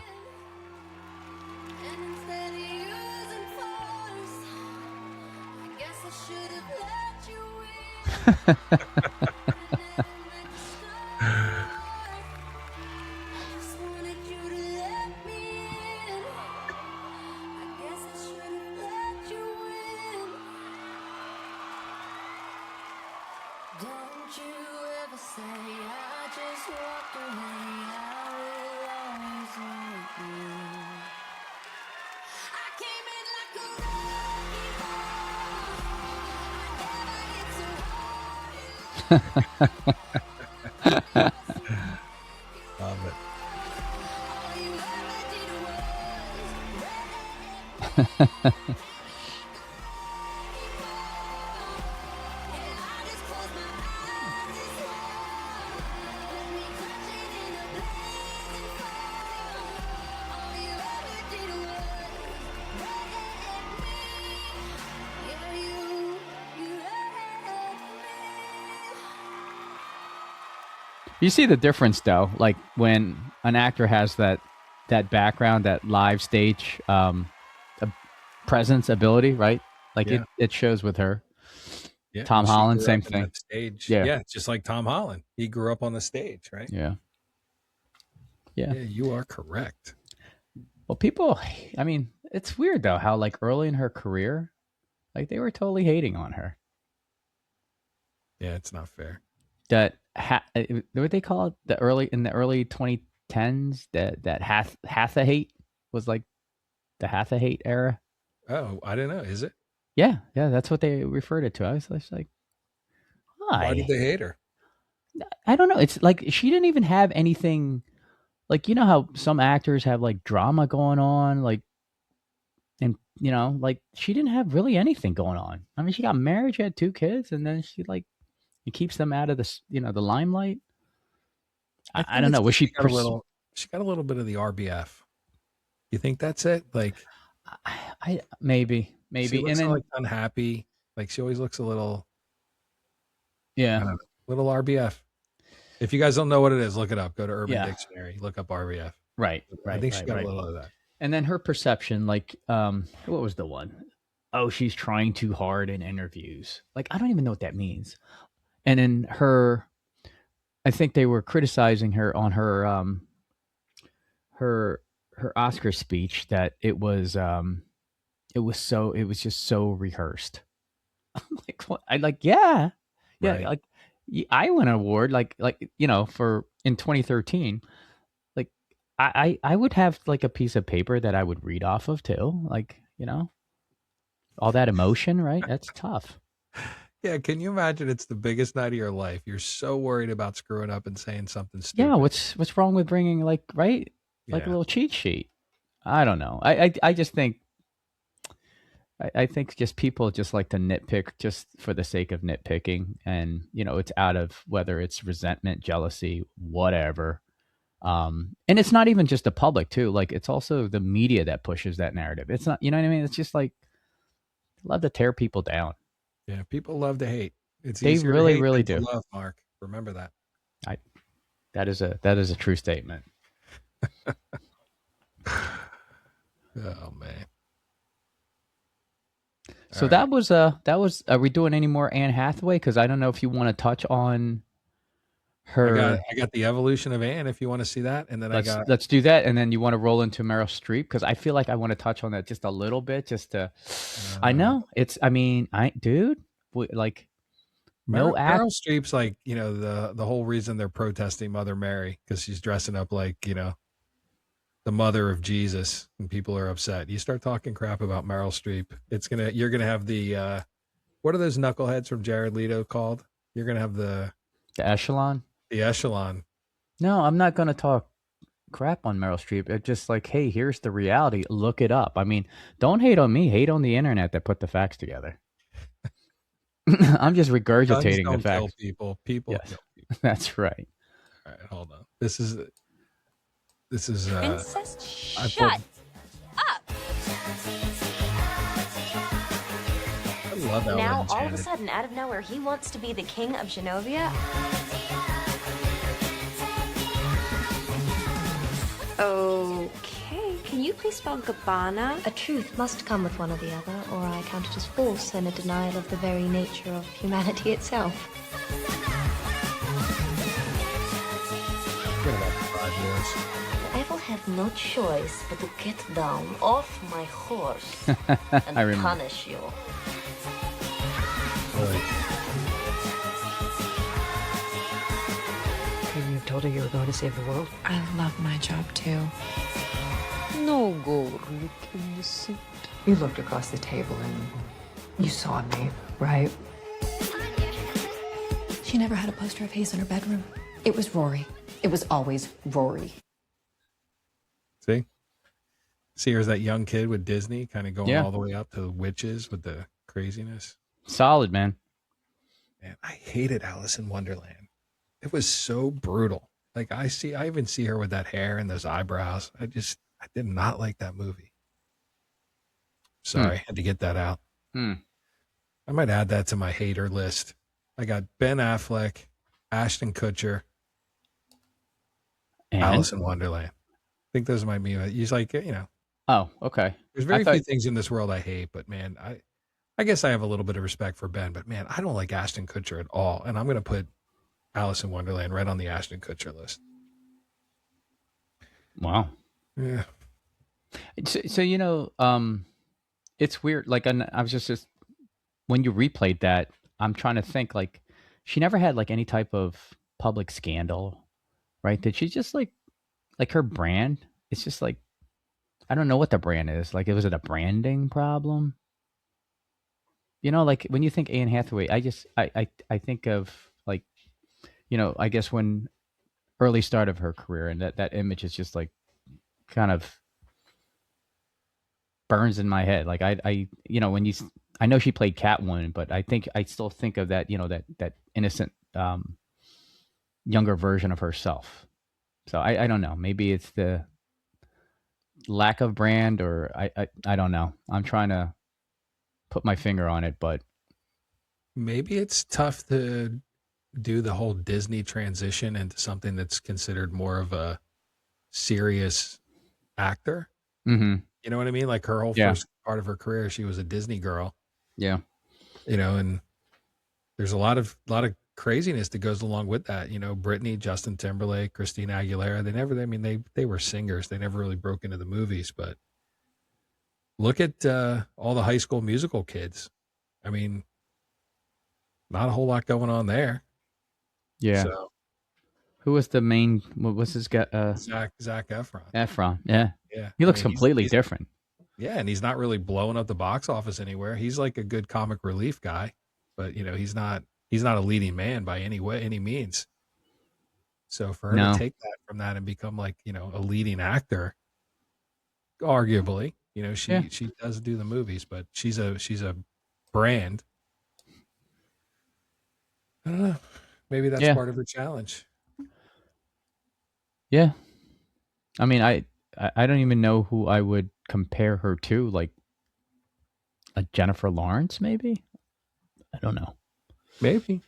Love it. You see the difference, though, like when an actor has that background, that live stage presence ability, right? Like it shows with her. Yeah. Tom Holland, same thing. Stage. Yeah, just like Tom Holland. He grew up on the stage, right? Yeah, you are correct. Well, people, I mean, it's weird, though, how like early in her career, like they were totally hating on her. Yeah, it's not fair. That what they call it? In the early 2010s, that Hathaway was like the Hathaway era. Oh, I didn't know. Is it? Yeah, that's what they referred it to. I was just like, why did they hate her? I don't know. It's like she didn't even have anything. Like, you know how some actors have like drama going on, like, and like she didn't have really anything going on. I mean, she got married, she had 2 kids, and then she like it keeps them out of the the limelight. I don't know. Was she got a little? She got a little bit of the RBF. You think that's it? Like, I maybe, she looks and then like unhappy. Like she always looks a little, little RBF. If you guys don't know what it is, look it up. Go to Urban Dictionary. Look up RBF. Right. I think she got a little of that. And then her perception, like, what was the one? Oh, she's trying too hard in interviews. Like, I don't even know what that means. And then I think they were criticizing her on her her Oscar speech that it was just so rehearsed. I'm like, what? Yeah. Right. Like I won an award like for in 2013. Like I would have like a piece of paper that I would read off of too. Like, all that emotion, right? That's tough. Yeah, can you imagine? It's the biggest night of your life. You're so worried about screwing up and saying something Yeah, stupid. what's wrong with bringing like, right? Like a Yeah. little cheat sheet. I don't know. I just think I think just people just like to nitpick just for the sake of nitpicking, and it's out of whether it's resentment, jealousy, whatever. And it's not even just the public too. Like it's also the media that pushes that narrative. It's not, you know what I mean? It's just like love to tear people down. Yeah, people love to hate. It's They easier to really, hate really than to do. love, Mark. Remember that. I that is a true statement. Oh man. So All right. that was. Are we doing any more Anne Hathaway? Because I don't know if you want to touch on her. I got the evolution of Anne if you want to see that. And then I got Let's do that, and then you want to roll into Meryl Streep because I feel like I want to touch on that just a little bit, just to. I know it's. I mean, dude, like no act. Meryl Streep's like, the whole reason they're protesting Mother Mary, because she's dressing up like, the mother of Jesus, and people are upset. You start talking crap about Meryl Streep, you're gonna have the what are those knuckleheads from Jared Leto called? You're gonna have the echelon. The echelon. No, I'm not gonna talk crap on Meryl Streep. It's just like, hey, here's the reality. Look it up. I mean, don't hate on me. Hate on the internet that put the facts together. I'm just regurgitating the facts. Kill people. Yes, kill people. that's right. All right, hold on. This is Princess, shut up. I love Ellen Now, and all of a Janet. sudden, out of nowhere, he wants to be the king of Genovia. Okay, can you please spell Gabbana? A truth must come with one or the other, or I count it as false and a denial of the very nature of humanity itself. Forget about the 5 years. I will have no choice but to get down off my horse and I remember. punish you. You told her you were going to save the world? I love my job too. No go look innocent. You looked across the table and you saw me, right? She never had a poster of Hayes in her bedroom. It was Rory. It was always Rory. See, here's that young kid with Disney kind of going Yeah. all the way up to witches with the craziness. Solid, man. Man, I hated Alice in Wonderland. It was so brutal. Like I even see her with that hair and those eyebrows. I did not like that movie. Sorry, had to get that out. Hmm. I might add that to my hater list. I got Ben Affleck, Ashton Kutcher, And? Alice in Wonderland. I think those might be. He's like, Oh, okay. there's very few things in this world I hate, but man, I guess I have a little bit of respect for Ben, but man, I don't like Ashton Kutcher at all. And I'm going to put Alice in Wonderland right on the Ashton Kutcher list. Wow. Yeah. So it's weird. Like, I was just when you replayed that, I'm trying to think. Like, she never had like any type of public scandal, right? Did she just like her brand? It's just like I don't know what the brand is. Like, was it a branding problem? Like when you think Anne Hathaway, I think of like, I guess when early start of her career, and that image is just like kind of burns in my head. Like when I know she played Catwoman, but I still think of that, that innocent younger version of herself. So I don't know. Maybe it's the lack of brand, or I don't know. I'm trying to put my finger on it, but maybe it's tough to do the whole Disney transition into something that's considered more of a serious actor. mm-hmm. You know what I mean? Like her whole first part of her career, she was a Disney girl. Yeah. And there's a lot of craziness that goes along with that. Britney, Justin Timberlake, Christina Aguilera, they were singers. They never really broke into the movies, but look at all the High School Musical kids. I mean, not a whole lot going on there. Yeah. So, Who was the main? What was his guy? Zac Efron. Efron. Yeah. Yeah, He I looks mean, completely different. Yeah, and he's not really blowing up the box office anywhere. He's like a good comic relief guy, but he's not a leading man by any means. So for her to No. take that from that and become like, a leading actor, arguably, she does do the movies, but she's a brand. I don't know. Maybe that's part of her challenge. Yeah. I mean, I don't even know who I would compare her to, like a Jennifer Lawrence, maybe? I don't know. Maybe.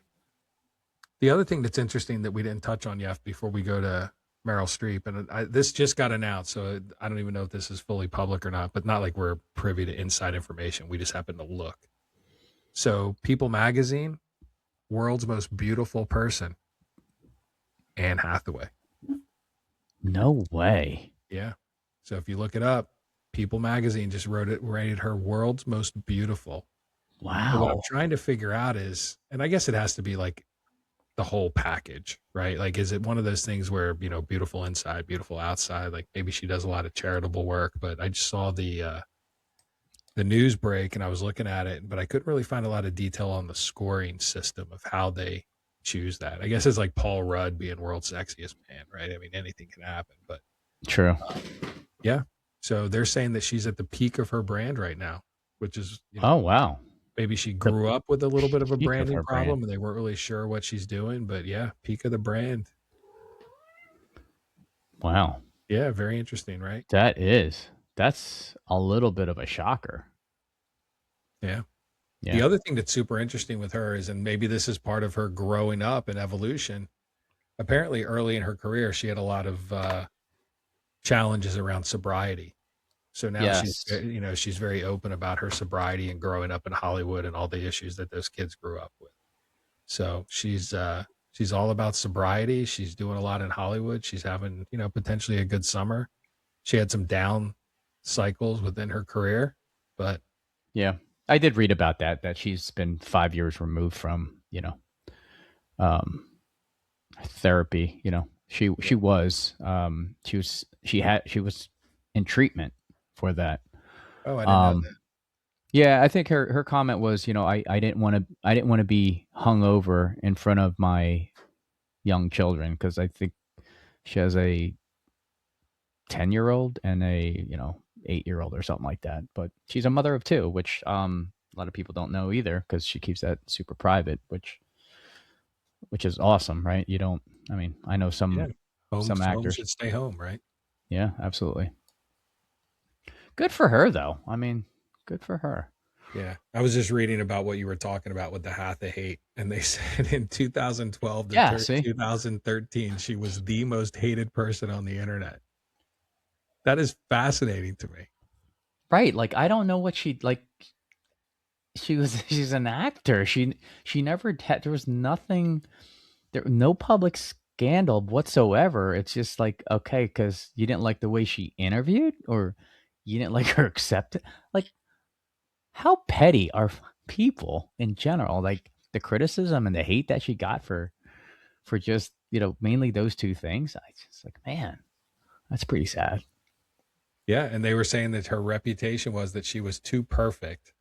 The other thing that's interesting that we didn't touch on yet before we go to Meryl Streep, and this just got announced, so I don't even know if this is fully public or not, but not like we're privy to inside information. We just happen to look. So People Magazine, world's most beautiful person, Anne Hathaway. No way. Yeah. So if you look it up, People Magazine just rated her world's most beautiful. Wow. So what I'm trying to figure out is, and I guess it has to be like the whole package, right? Like, is it one of those things where, beautiful inside, beautiful outside? Like maybe she does a lot of charitable work, but I just saw the news break and I was looking at it, but I couldn't really find a lot of detail on the scoring system of how they choose that. I guess it's like Paul Rudd being world's sexiest man, right? I mean, anything can happen, but true. Yeah. So they're saying that she's at the peak of her brand right now, which is, oh, wow. Maybe she grew up with a little bit of a branding problem brand. and they weren't really sure what she's doing, but yeah, peak of the brand. Wow. Yeah, very interesting, right? That's a little bit of a shocker. Yeah. Yeah. The other thing that's super interesting with her is, and maybe this is part of her growing up and evolution, apparently early in her career, she had a lot of challenges around sobriety. So now she's very open about her sobriety and growing up in Hollywood and all the issues that those kids grew up with. So she's all about sobriety. She's doing a lot in Hollywood. She's having, potentially a good summer. She had some down cycles within her career, but yeah, I did read about that she's been 5 years removed from, therapy. She was in treatment for that. Oh, I didn't know that. Yeah, I think her comment was, I didn't want to be hungover in front of my young children, because I think she has a 10-year-old and a 8-year-old or something like that. But she's a mother of two, which a lot of people don't know either, because she keeps that super private, which is awesome, right? I know some actors homes should stay home, right? Yeah, absolutely. Good for her, though. I mean, good for her. Yeah. I was just reading about what you were talking about with the Hathaway hate. And they said in 2012 to 2013, she was the most hated person on the internet. That is fascinating to me. Right. Like, I don't know what she's an actor. She never had, there was nothing, no public scandal whatsoever. It's just like, okay, because you didn't like the way she interviewed, or you didn't like her accept it. Like, how petty are people in general? Like, the criticism and the hate that she got for just, mainly those two things. I just like, man, that's pretty sad. Yeah. And they were saying that her reputation was that she was too perfect.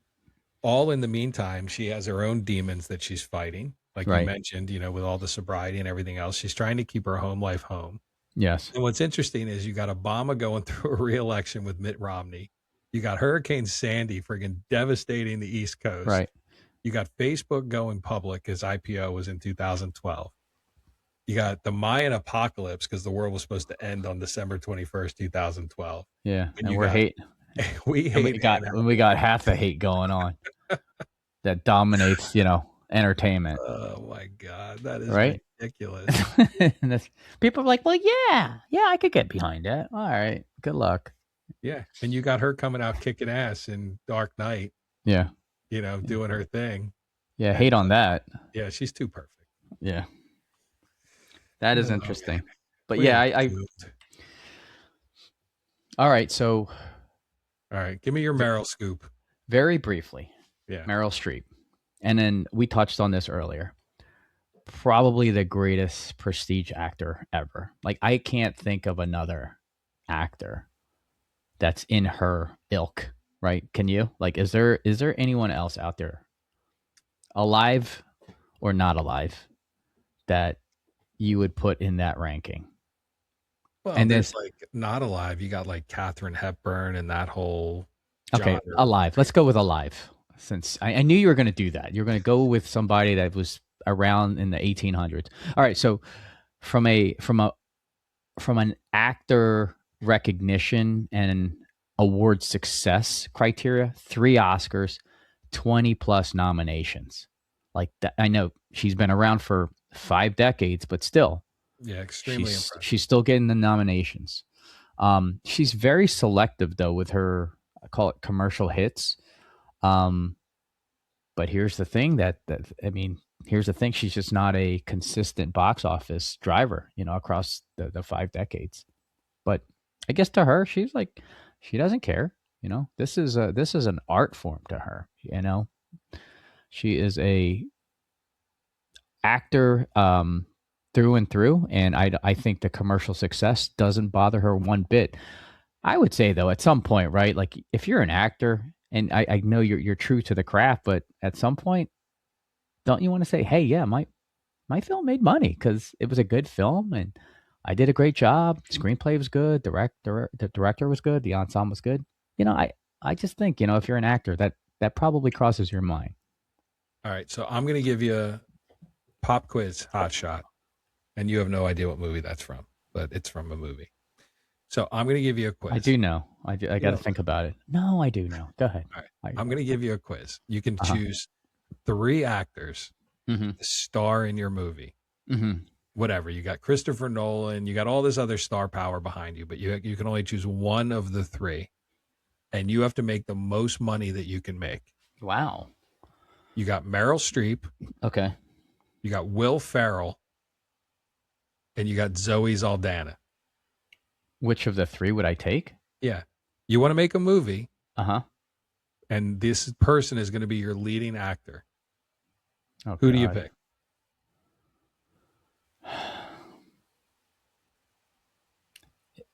All in the meantime, she has her own demons that she's fighting. Like you mentioned, with all the sobriety and everything else, she's trying to keep her home life home. Yes. And what's interesting is you got Obama going through a re-election with Mitt Romney. You got Hurricane Sandy friggin' devastating the East Coast. Right. You got Facebook going public, as IPO was in 2012. You got the Mayan apocalypse because the world was supposed to end on December 21st, 2012. Yeah. And we got half the hate going on that dominates, entertainment. Oh my God. That is ridiculous. And people are like, well, yeah, I could get behind that. All right. Good luck. Yeah. And you got her coming out kicking ass in Dark Knight. Yeah. Doing her thing. Yeah. Hate on that. Yeah. She's too perfect. Yeah. That is interesting. Man. But yeah, I all right. So. All right. Give me your Meryl scoop. Very briefly. Yeah. Meryl Streep. And then we touched on this earlier. probably the greatest prestige actor ever. Like, I can't think of another actor that's in her ilk, right? Can you? Like, is there anyone else out there, alive or not alive, that you would put in that ranking? Well, And there's this, like not alive. You got like Katharine Hepburn and that whole okay, genre. alive. Let's go with alive. Since I knew you were going to do that. You're going to go with somebody that was around in the 1800s. All right, so from an actor recognition and award success criteria, 3 Oscars, 20 plus nominations. Like that, I know she's been around for 5 decades, but still, Yeah, extremely impressive. she's still getting the nominations. She's very selective though with her, I call it commercial hits. But here's the thing here's the thing. She's just not a consistent box office driver, across the 5 decades. But I guess to her, she's like, she doesn't care. This is an art form to her. She is a actor through and through, and I think the commercial success doesn't bother her one bit. I would say though, at some point, right? Like if you're an actor, and I know you're true to the craft, but at some point, don't you want to say, hey, yeah, my film made money because it was a good film and I did a great job. Screenplay was good. The director was good. The ensemble was good. I just think, if you're an actor, that probably crosses your mind. All right, so I'm going to give you a pop quiz hot shot, and you have no idea what movie that's from, but it's from a movie. So I'm going to give you a quiz. I do know. I got to think about it. No, I do know. Go ahead. All right. I'm going to give you a quiz. You can choose 3 actors to star in your movie. Mm-hmm. Whatever. You got Christopher Nolan. You got all this other star power behind you, but you can only choose one of the 3, and you have to make the most money that you can make. Wow. You got Meryl Streep. Okay. You got Will Ferrell, and you got Zoe Saldana. Which of the 3 would I take? Yeah. You want to make a movie. Uh-huh. And this person is going to be your leading actor. Oh, who do you pick?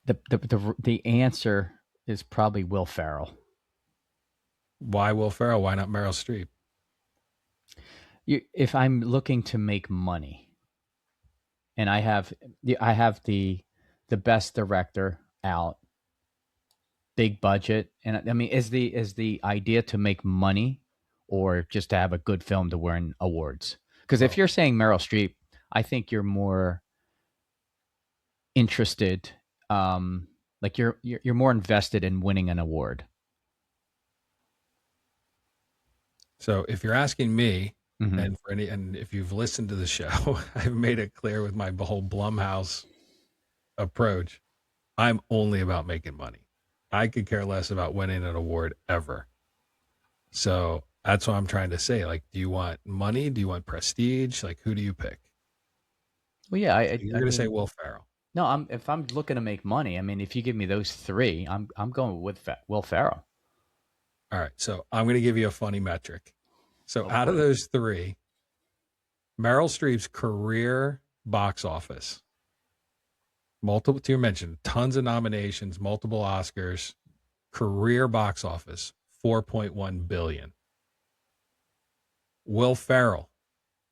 The answer is probably Will Ferrell. Why Will Ferrell? Why not Meryl Streep? If I'm looking to make money, and I have the best director out, big budget, and I mean, is the idea to make money or just to have a good film to win awards? Because if you're saying Meryl Streep, I think you're more interested, like you're more invested in winning an award. So if you're asking me, Mm-hmm. and if you've listened to the show, I've made it clear with my whole Blumhouse approach, I'm only about making money. I could care less about winning an award ever. So that's what I'm trying to say. Like, do you want money? Do you want prestige? Like, who do you pick? Well, yeah, you're going to say Will Ferrell. No, if I'm looking to make money, I mean, if you give me those 3, I'm going with Will Ferrell. All right, so I'm going to give you a funny metric. So out of those 3, Meryl Streep's career box office, multiple, to your mention, tons of nominations, multiple Oscars, career box office, 4.1 billion. Will Ferrell,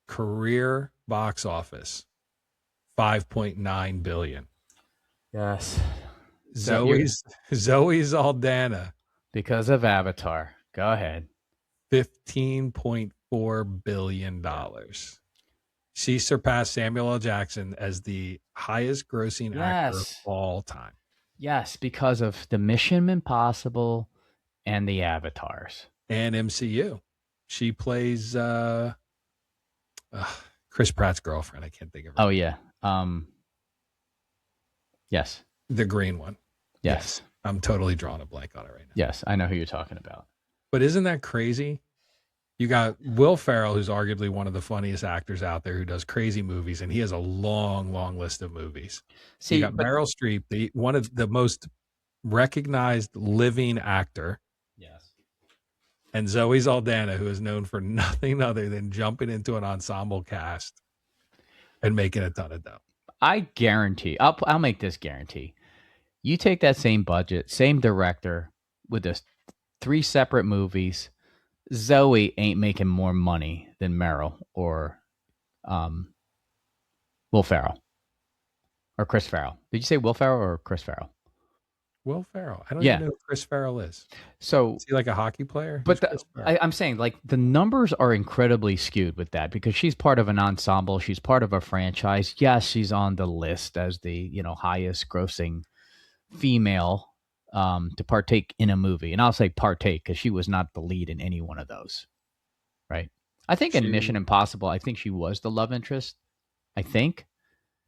career box office, 5.9 billion. Yes. Zoe Saldana, because of Avatar. Go ahead. $15.4 billion. She surpassed Samuel L. Jackson as the highest grossing actor of all time. Yes, because of the Mission Impossible and the Avatars. And MCU. She plays Chris Pratt's girlfriend. I can't think of her. Oh, yeah. Yes. The green one. Yes. I'm totally drawing a blank on it right now. Yes, I know who you're talking about. But isn't that crazy? You got Will Ferrell, who's arguably one of the funniest actors out there, who does crazy movies, and he has a long, long list of movies. You got Meryl Streep, one of the most recognized living actor. Yes. And Zoe Saldana, who is known for nothing other than jumping into an ensemble cast and making a ton of dough. I guarantee. I'll make this guarantee. You take that same budget, same director, with this 3 separate movies. Zoe ain't making more money than Meryl or Will Ferrell or Chris Farrell. Did you say Will Ferrell or Chris Farrell? Will Ferrell. I don't Yeah. even know who Chris Farrell is. So Is he like a hockey player? But Who's Chris Farrell? I'm saying, like, the numbers are incredibly skewed with that because she's part of an ensemble. She's part of a franchise. Yes, she's on the list as the highest grossing female to partake in a movie, and I'll say partake because she was not the lead in any one of those. Right? I think in Mission Impossible, I think she was the love interest. I think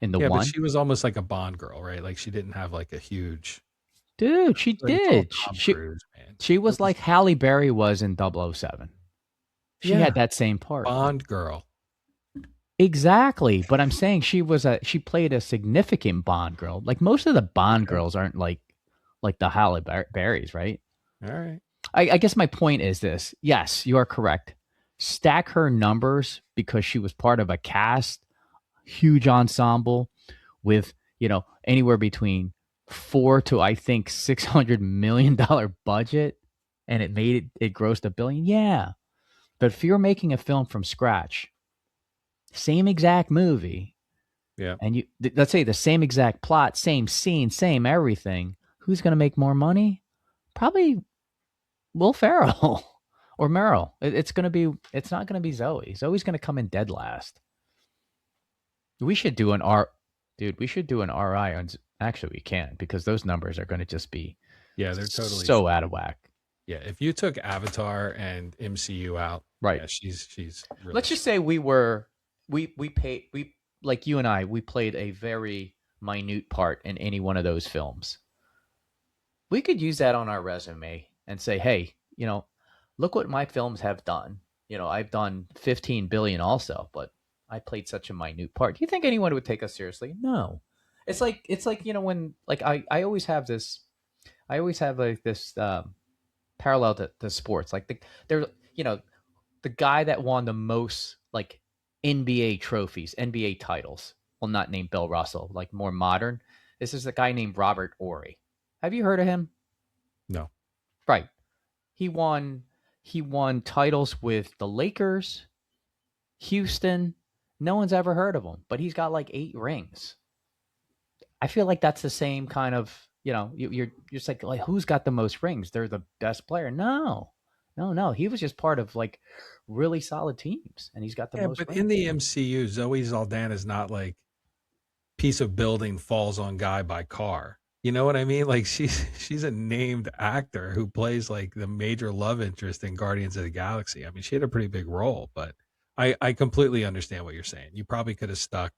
in the Yeah, one. but she was almost like a Bond girl, right? Like she didn't have like a huge. Dude, she Like, it's all did. Tom She Cruise, man. she was like Halle Berry was in 007. She Yeah. had that same part. Bond girl. Exactly, but I'm saying she played a significant Bond girl. Like most of the Bond girls aren't like the Halle Berrys, right? All right. I guess my point is this. Yes, you are correct. Stack her numbers because she was part of a cast, huge ensemble with, anywhere between $400 to I think $600 million budget, and it grossed $1 billion. Yeah. But if you're making a film from scratch, same exact movie, Yeah. and let's say the same exact plot, same scene, same everything, who's going to make more money? Probably Will Ferrell or Meryl. It's not going to be Zoe. Zoe's going to come in dead last. We should do an we should do an RI on. Actually, we can't because those numbers are going to just be Yeah, they're totally so out of whack. Yeah, if you took Avatar and MCU out, right? Yeah, she's. Really Let's just say we like you and I, we played a very minute part in any one of those films. We could use that on our resume and say, hey, look what my films have done. I've done 15 billion also, but I played such a minute part. Do you think anyone would take us seriously? No. It's like when like I always have this parallel to sports. Like the guy that won the most like NBA trophies, NBA titles. Well, not named Bill Russell, like more modern. This is a guy named Robert Horry. Have you heard of him? No. Right. He won titles with the Lakers, Houston. No one's ever heard of him, but he's got like 8 rings. I feel like that's the same kind of, you're just like who's got the most rings? They're the best player. No. He was just part of like really solid teams, and he's got the most. But rings. in the MCU, Zoe Saldana is not like piece of building falls on guy by car. You know what I mean? Like she's a named actor who plays like the major love interest in Guardians of the Galaxy. I mean, she had a pretty big role, but I completely understand what you're saying. You probably could have stuck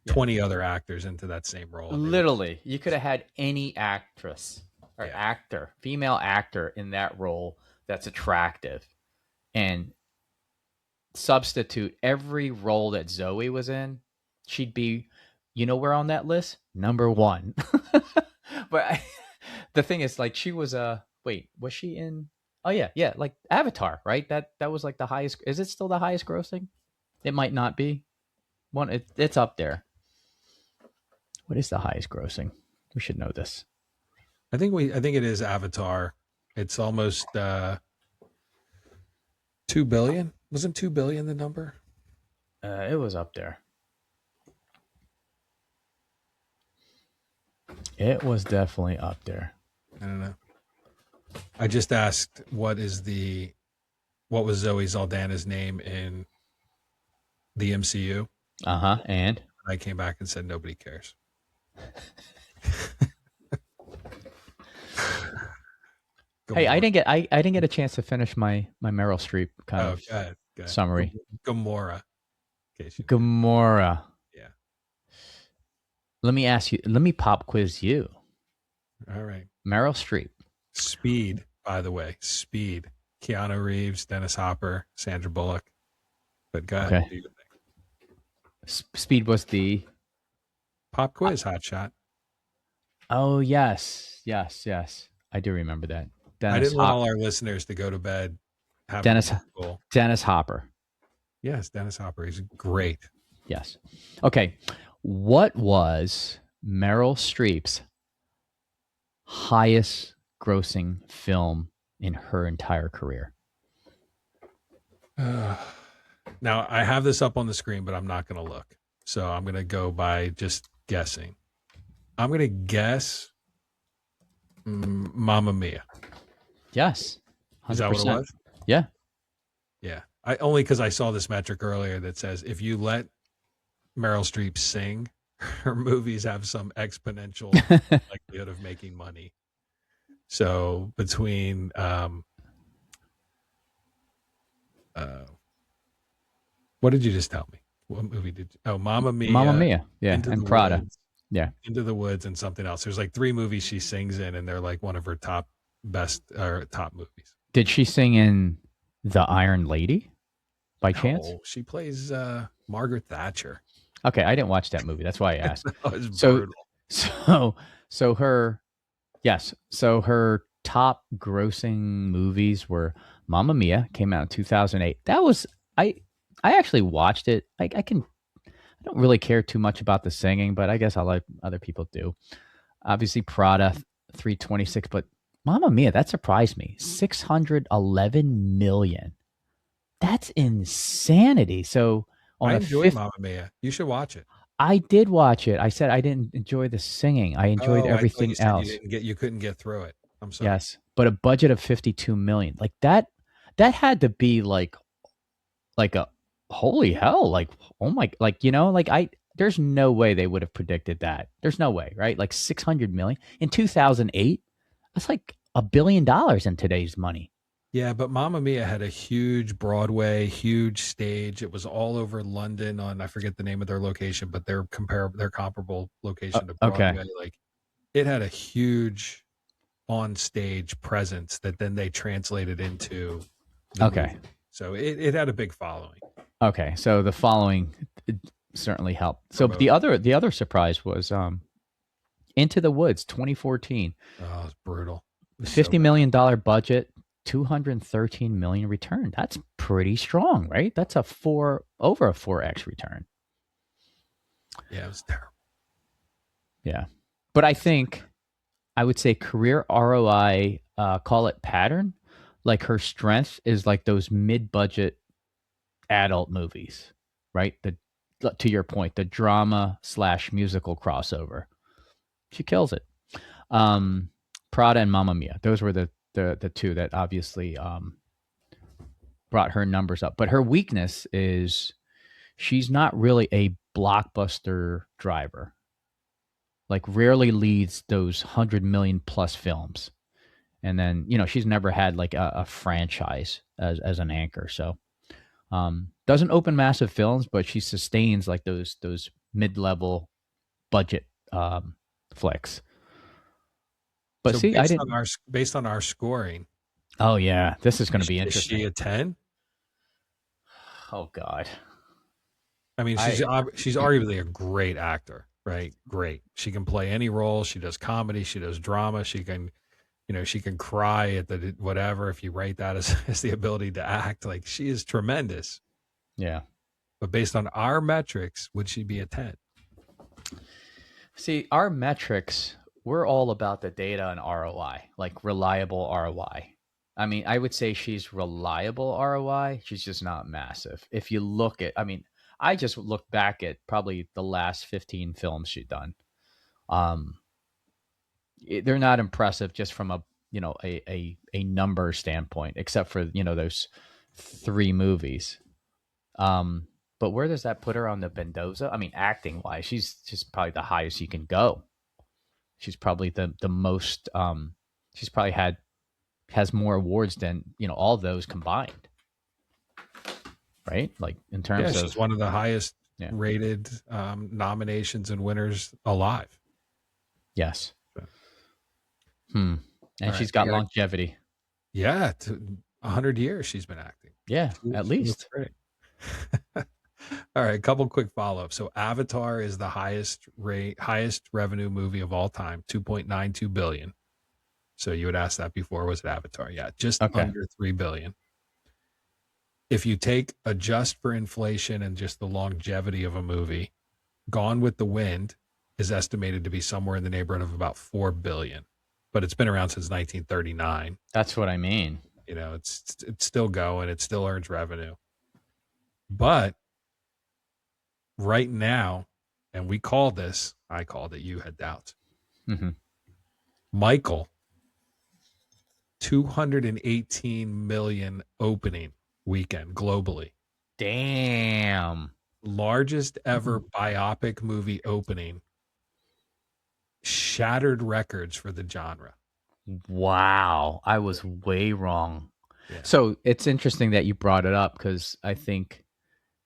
20 other actors into that same role. Literally, you could have had any actress or actor, female actor in that role that's attractive, and substitute every role that Zoe was in. She'd be, where on that list? Number 1. But the thing is, like, she was was she in? Oh yeah, like Avatar, right? That was like the highest. Is it still the highest grossing? It might not be. It's up there. What is the highest grossing? We should know this. I think it is Avatar. It's almost 2 billion. Wasn't 2 billion the number? It was up there. It was definitely up there. I don't know. I just asked what was Zoe Saldana's name in the MCU? And I came back and said nobody cares. Hey, I didn't get a chance to finish my Meryl Streep kind of go ahead. Summary. Gamora. Gamora. Yeah. Let me pop quiz you. All right. Meryl Streep. Speed, by the way. Speed. Keanu Reeves, Dennis Hopper, Sandra Bullock. But go ahead. Okay. Do you think? Speed was the pop quiz hot shot. Oh yes. I do remember that. I didn't want all our listeners to go to bed. Dennis Hopper. Yes, Dennis Hopper. He's great. Yes. Okay. What was Meryl Streep's highest grossing film in her entire career? Now, I have this up on the screen, but I'm not going to look. So I'm going to go by just guessing. I'm going to guess Mamma Mia. Yes. 100%. Is that what it was? Yeah. Yeah. Only because I saw this metric earlier that says if you let Meryl Streep sing, her movies have some exponential likelihood of making money. So between what did you just tell me? What movie did you? Oh, Mamma Mia. Mamma Mia. Yeah. Into And the Prada. Woods, Yeah. Into the Woods and something else. There's like 3 movies she sings in, and they're like one of her top movies. Did she sing in The Iron Lady by chance? No, she plays Margaret Thatcher. Okay, I didn't watch that movie. That's why I asked. It's so, brutal. so her top grossing movies were Mamma Mia, came out in 2008. That was I actually watched it. I don't really care too much about the singing, but I guess I like other people do. Obviously Prada 326, but Mamma Mia, that surprised me. 611 million. That's insanity. So I enjoyed Mamma Mia. You should watch it. I did watch it. I said I didn't enjoy the singing. I enjoyed everything I thought else. You couldn't get through it. I'm sorry. Yes, but a budget of 52 million. Like that had to be like a holy hell. Like, oh my, like, there's no way they would have predicted that. There's no way, right? Like 600 million in 2008. That's like $1 billion in today's money. Yeah, but Mamma Mia had a huge Broadway, huge stage. It was all over London on, I forget the name of their location, but their comparable location to Broadway. Okay. Like it had a huge on stage presence that then they translated into the movie. So it had a big following. Okay. So the following certainly helped. So the other surprise was Into the Woods 2014. Oh, it's brutal. $50 million budget. 213 million return. That's pretty strong, right? That's over a 4x return. Yeah, it was terrible. Yeah. But I think I would say career ROI, call it pattern. Like her strength is like those mid-budget adult movies, right? To your point, the drama / musical crossover. She kills it. Prada and Mamma Mia. Those were the two that obviously brought her numbers up. But her weakness is she's not really a blockbuster driver. Like rarely leads those 100 million plus films. And then, she's never had like a franchise as an anchor. So doesn't open massive films, but she sustains like those mid-level budget flicks. But so see, based on our scoring. Oh yeah, this is going to be interesting. Is she a 10? Oh God. I mean, she's arguably a great actor, right? Great. She can play any role. She does comedy. She does drama. She can, she can cry at the whatever. If you rate that as the ability to act, like she is tremendous. Yeah. But based on our metrics, would she be a 10? See, our metrics, we're all about the data and ROI, like reliable ROI. I mean, I would say she's reliable ROI. She's just not massive. If you look at, I just look back at probably the last 15 films she's done. They're not impressive just from a number standpoint, except for, those 3 movies. But where does that put her on the Mendoza? I mean, acting wise, she's just probably the highest you can go. She's probably the most, she's probably has more awards than, all those combined. Right? Like in terms of. She's one of the highest rated nominations and winners alive. Yes. And she's got longevity. Yeah. 100 years she's been acting. Yeah, at least. All right, a couple quick follow-ups. So Avatar is the highest revenue movie of all time, 2.92 billion. So you would ask that before, was it Avatar? Yeah, just under 3 billion. if you adjust for inflation and just the longevity of a movie, Gone with the Wind is estimated to be somewhere in the neighborhood of about 4 billion, but it's been around since 1939. That's what I mean. You know, it's still going, it still earns revenue. But right now, and we called this, I called it, you had doubts. Mm-hmm. Michael, 218 million opening weekend globally. Damn. Largest ever biopic movie opening. Shattered records for the genre. Wow. I was way wrong. Yeah. So it's interesting that you brought it up because I think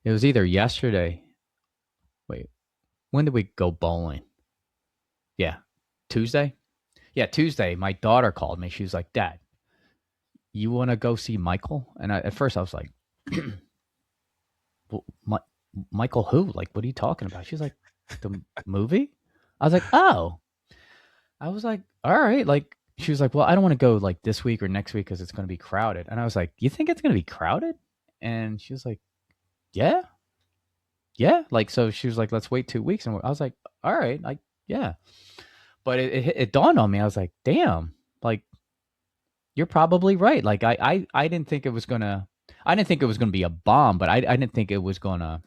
it was either yesterday. Wait, when did we go bowling? Yeah. Tuesday? Yeah, Tuesday. My daughter called me. She was like, Dad, you want to go see Michael? And at first I was like, Michael who? Like, what are you talking about? She's like, the movie? I was like, oh. I was like, all right. Like, she was like, well, I don't want to go like this week or next week because it's going to be crowded. And I was like, you think it's going to be crowded? And she was like, yeah. Yeah. Like, so she was like, let's wait 2 weeks. And I was like, all right. Like, yeah. But it dawned on me. I was like, damn, like, you're probably right. Like, I didn't think it was going to, I didn't think it was going to be a bomb, but I didn't think it was going to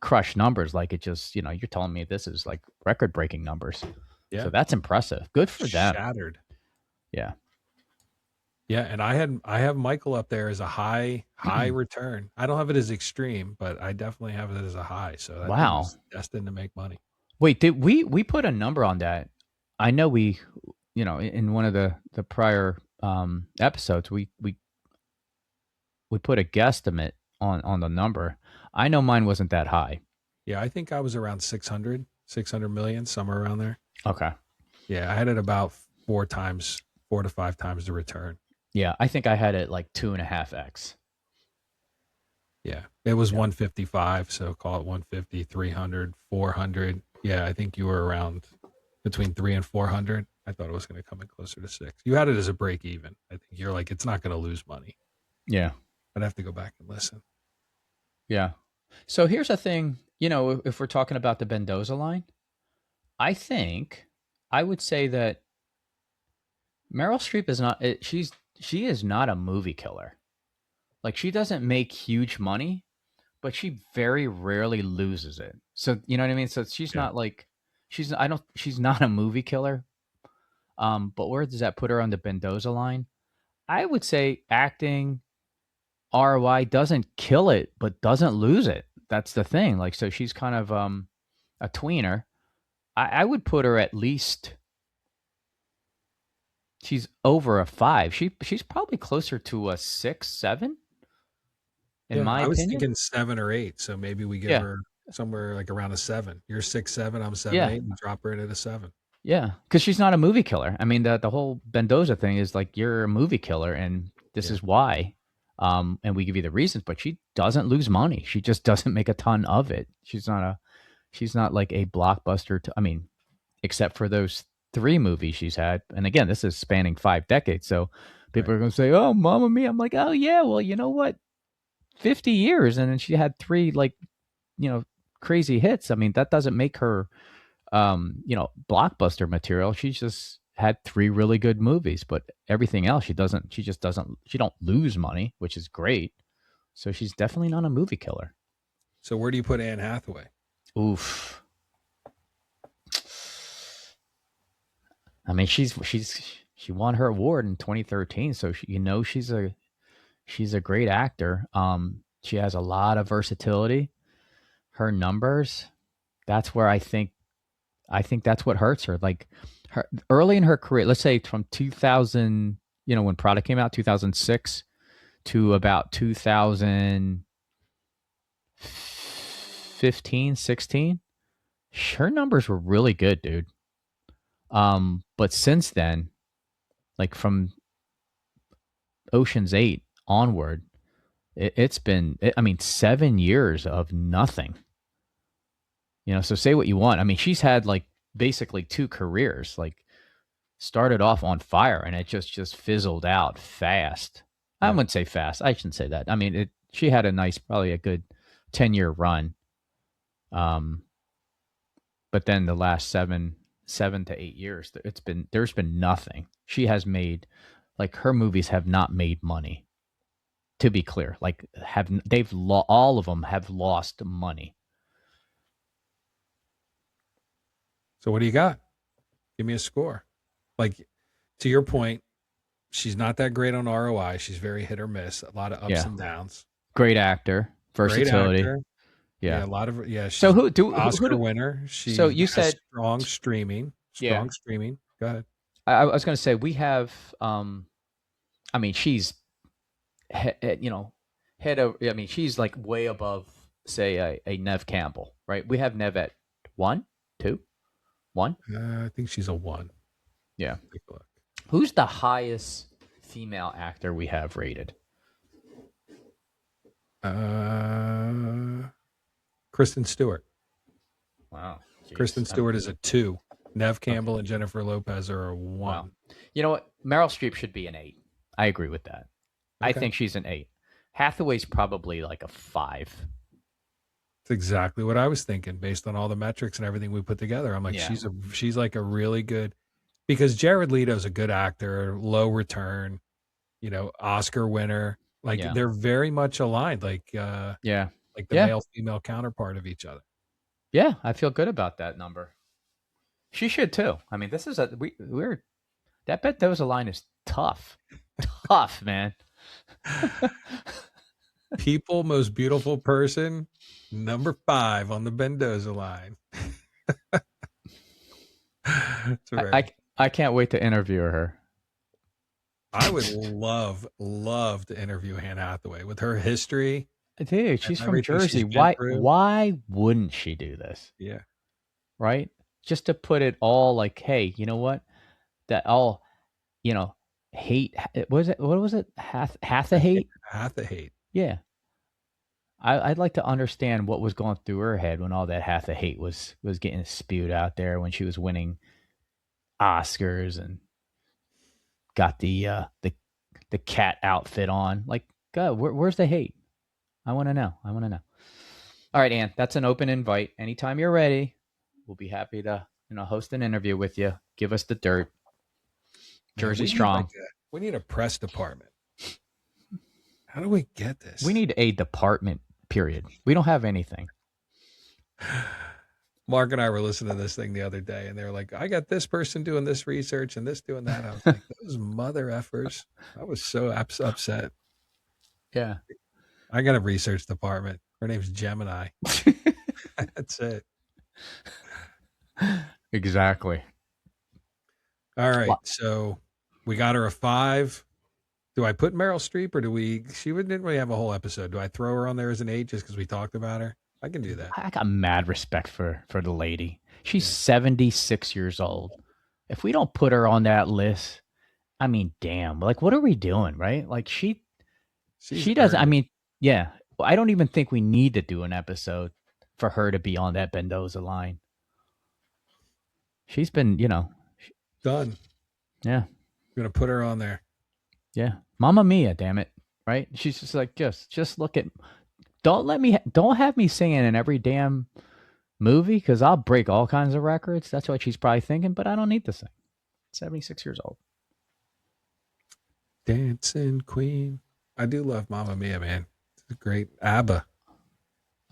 crush numbers. Like, it just, you know, you're telling me this is like record breaking numbers. Yeah. So that's impressive. Good for them. Shattered. Yeah. Yeah. And I have Michael up there as a high return. I don't have it as extreme, but I definitely have it as a high. So that wow, thing is destined to make money. Wait, did we put a number on that? I know we, you know, in one of the prior episodes, we put a guesstimate on the number. I know mine wasn't that high. Yeah, I think I was around 600 million, somewhere around there. Okay. Yeah, I had it about 4 to 5 times the return. Yeah, I think I had it like 2.5x. Yeah, it was 155, so call it 150, 300, 400. Yeah, I think you were around between 3 and 400. I thought it was going to come in closer to 6. You had it as a break even. I think you're like, it's not going to lose money. Yeah. I'd have to go back and listen. Yeah. So here's the thing, you know, if we're talking about the Mendoza line, I think I would say that Meryl Streep is not, she is not a movie killer. Like, she doesn't make huge money, but she very rarely loses it. So, you know what I mean? So she's not like, she's not a movie killer. But where does that put her on the Mendoza line? I would say acting, ROI doesn't kill it, but doesn't lose it. That's the thing. Like, so she's kind of a tweener. I would put her at least, she's over a 5. She's probably closer to a 6, 7. In my opinion, I was thinking 7 or 8. So maybe we give her somewhere like around a 7. You're 6, 7. I'm 7, 8. And drop her in at a 7. Yeah, because she's not a movie killer. I mean, the whole Mendoza thing is like, you're a movie killer, and this is why. And we give you the reasons, but she doesn't lose money. She just doesn't make a ton of it. She's not like a blockbuster. I mean, except for those 3 movies she's had. And again, this is spanning 5 decades. So people are going to say, oh, Mamma Mia. I'm like, oh yeah, well, you know what? 50 years. And then she had 3 like, you know, crazy hits. I mean, that doesn't make her, you know, blockbuster material. She's just had 3 really good movies, but everything else she don't lose money, which is great. So she's definitely not a movie killer. So where do you put Anne Hathaway? Oof. I mean, she won her award in 2013, so she's a great actor. She has a lot of versatility. Her numbers, that's where I think that's what hurts her. Like, her early in her career, let's say from 2000, you know, when Prada came out, 2006 to about 2015, 16, her numbers were really good, dude. But since then, like from Ocean's 8 onward, it's been, I mean, 7 years of nothing. You know, so say what you want. I mean, she's had like basically 2 careers, like started off on fire and it just fizzled out fast. I wouldn't say fast. I shouldn't say that. I mean, she had a nice, probably a good 10-year run. But then the last 7 to 8 years, there's been nothing. She has made, like, her movies have not made money. To be clear, like, all of them have lost money. So what do you got? Give me a score. Like, to your point, she's not that great on ROI. She's very hit or miss. A lot of ups and downs. Great actor, versatility. Great actor. Yeah, a lot of She's so Oscar winner. She's so you said strong streaming. Go ahead. I was going to say we have. I mean, she's, head over. I mean, she's like way above, say, a Nev Campbell, right? We have Nev at 1, 2, 1. I think she's a 1. Yeah. Take a look. Who's the highest female actor we have rated? Kristen Stewart. Wow. Jeez. Kristen Stewart is a 2. Nev Campbell and Jennifer Lopez are a 1. Wow. You know what? Meryl Streep should be an 8. I agree with that. Okay. I think she's an 8. Hathaway's probably like a 5. That's exactly what I was thinking based on all the metrics and everything we put together. I'm like, she's like a really good, because Jared Leto's a good actor, low return, Oscar winner. Like they're very much aligned. Like, like the male female counterpart of each other. Yeah, I feel good about that number. She should too. I mean, this is we're that Mendoza line is tough. Tough, man. People most beautiful person, number 5 on the Mendoza line. I can't wait to interview her. I would love to interview Anne Hathaway with her history. Dude, she's from Jersey. Why wouldn't she do this? Yeah. Right? Just to put it all like, hey, you know what? That all, hate. What was it? Hathaway? Hathaway. Yeah. I'd like to understand what was going through her head when all that Hathaway was getting spewed out there when she was winning Oscars and got the cat outfit on. Like, God, where's the hate? I want to know. All right, Ann, that's an open invite. Anytime you're ready, we'll be happy to, host an interview with you. Give us the dirt. Jersey strong. We need a press department. How do we get this? We need a department, period. We don't have anything. Mark and I were listening to this thing the other day, and they were like, I got this person doing this research and this doing that. I was like, those mother effers. I was so upset. Yeah. I got a research department. Her name's Gemini. That's it. Exactly. All right. So we got her a 5. Do I put Meryl Streep or she didn't really have a whole episode. Do I throw her on there as an 8 just because we talked about her? I can do that. I got mad respect for the lady. She's 76 years old. If we don't put her on that list, I mean, damn, like, what are we doing? Right? Like she doesn't, I mean, yeah, I don't even think we need to do an episode for her to be on that Mendoza line. She's been, done. Yeah. I'm going to put her on there. Yeah. Mamma Mia, damn it. Right? She's just like, just look at, don't have me singing in every damn movie because I'll break all kinds of records. That's what she's probably thinking, but I don't need to sing. 76 years old. Dancing Queen. I do love Mamma Mia, man. It's a great ABBA.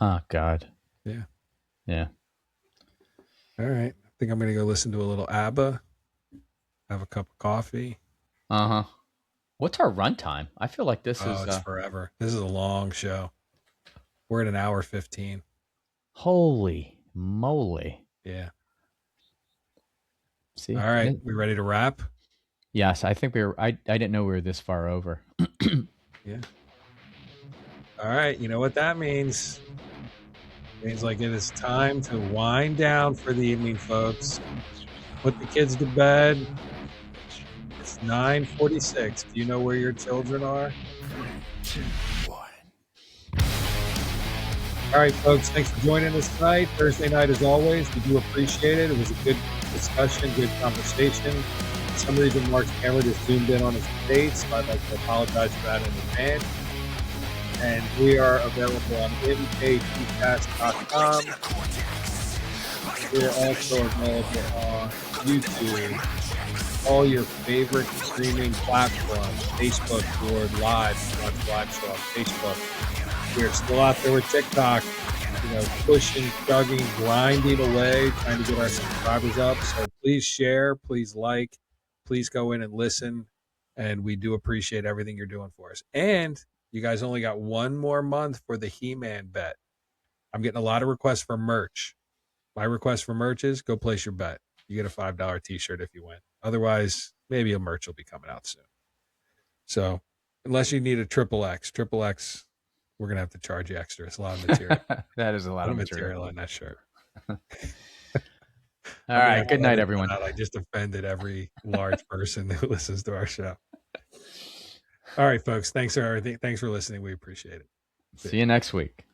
Oh, God. Yeah. Yeah. All right. I think I'm going to go listen to a little ABBA. Have a cup of coffee. Uh-huh. What's our runtime? I feel like this is... it's forever. This is a long show. We're at 1:15. Holy moly. Yeah. See? All right. We ready to wrap? Yes, I think I didn't know we were this far over. Yeah. All right. You know what that means? It means like it is time to wind down for the evening, folks. Put the kids to bed. It's 9:46. Do you know where your children are? 3, 2, 1. All right, folks. Thanks for joining us tonight. Thursday night, as always. We do appreciate it. It was a good discussion, good conversation. For some reason, Mark's camera just zoomed in on his face, so I'd like to apologize for that in advance. And we are available on mkpcast.com. We're also available on YouTube, all your favorite streaming platforms, Facebook, Board Live, watch live show on Facebook. We're still out there with TikTok, pushing, chugging, grinding away, trying to get our subscribers up. So please share, please like, please go in and listen. And we do appreciate everything you're doing for us. And you guys only got one more month for the He-Man bet. I'm getting a lot of requests for merch. My request for merch is go place your bet. You get a $5 t-shirt if you win. Otherwise, maybe a merch will be coming out soon. So unless you need a XXX, we're going to have to charge you extra. It's a lot of material. That is a lot of material in that shirt. All right. Good night, everyone. I just offended every large person who listens to our show. All right, folks. Thanks for everything. Thanks for listening. We appreciate it. See you next week.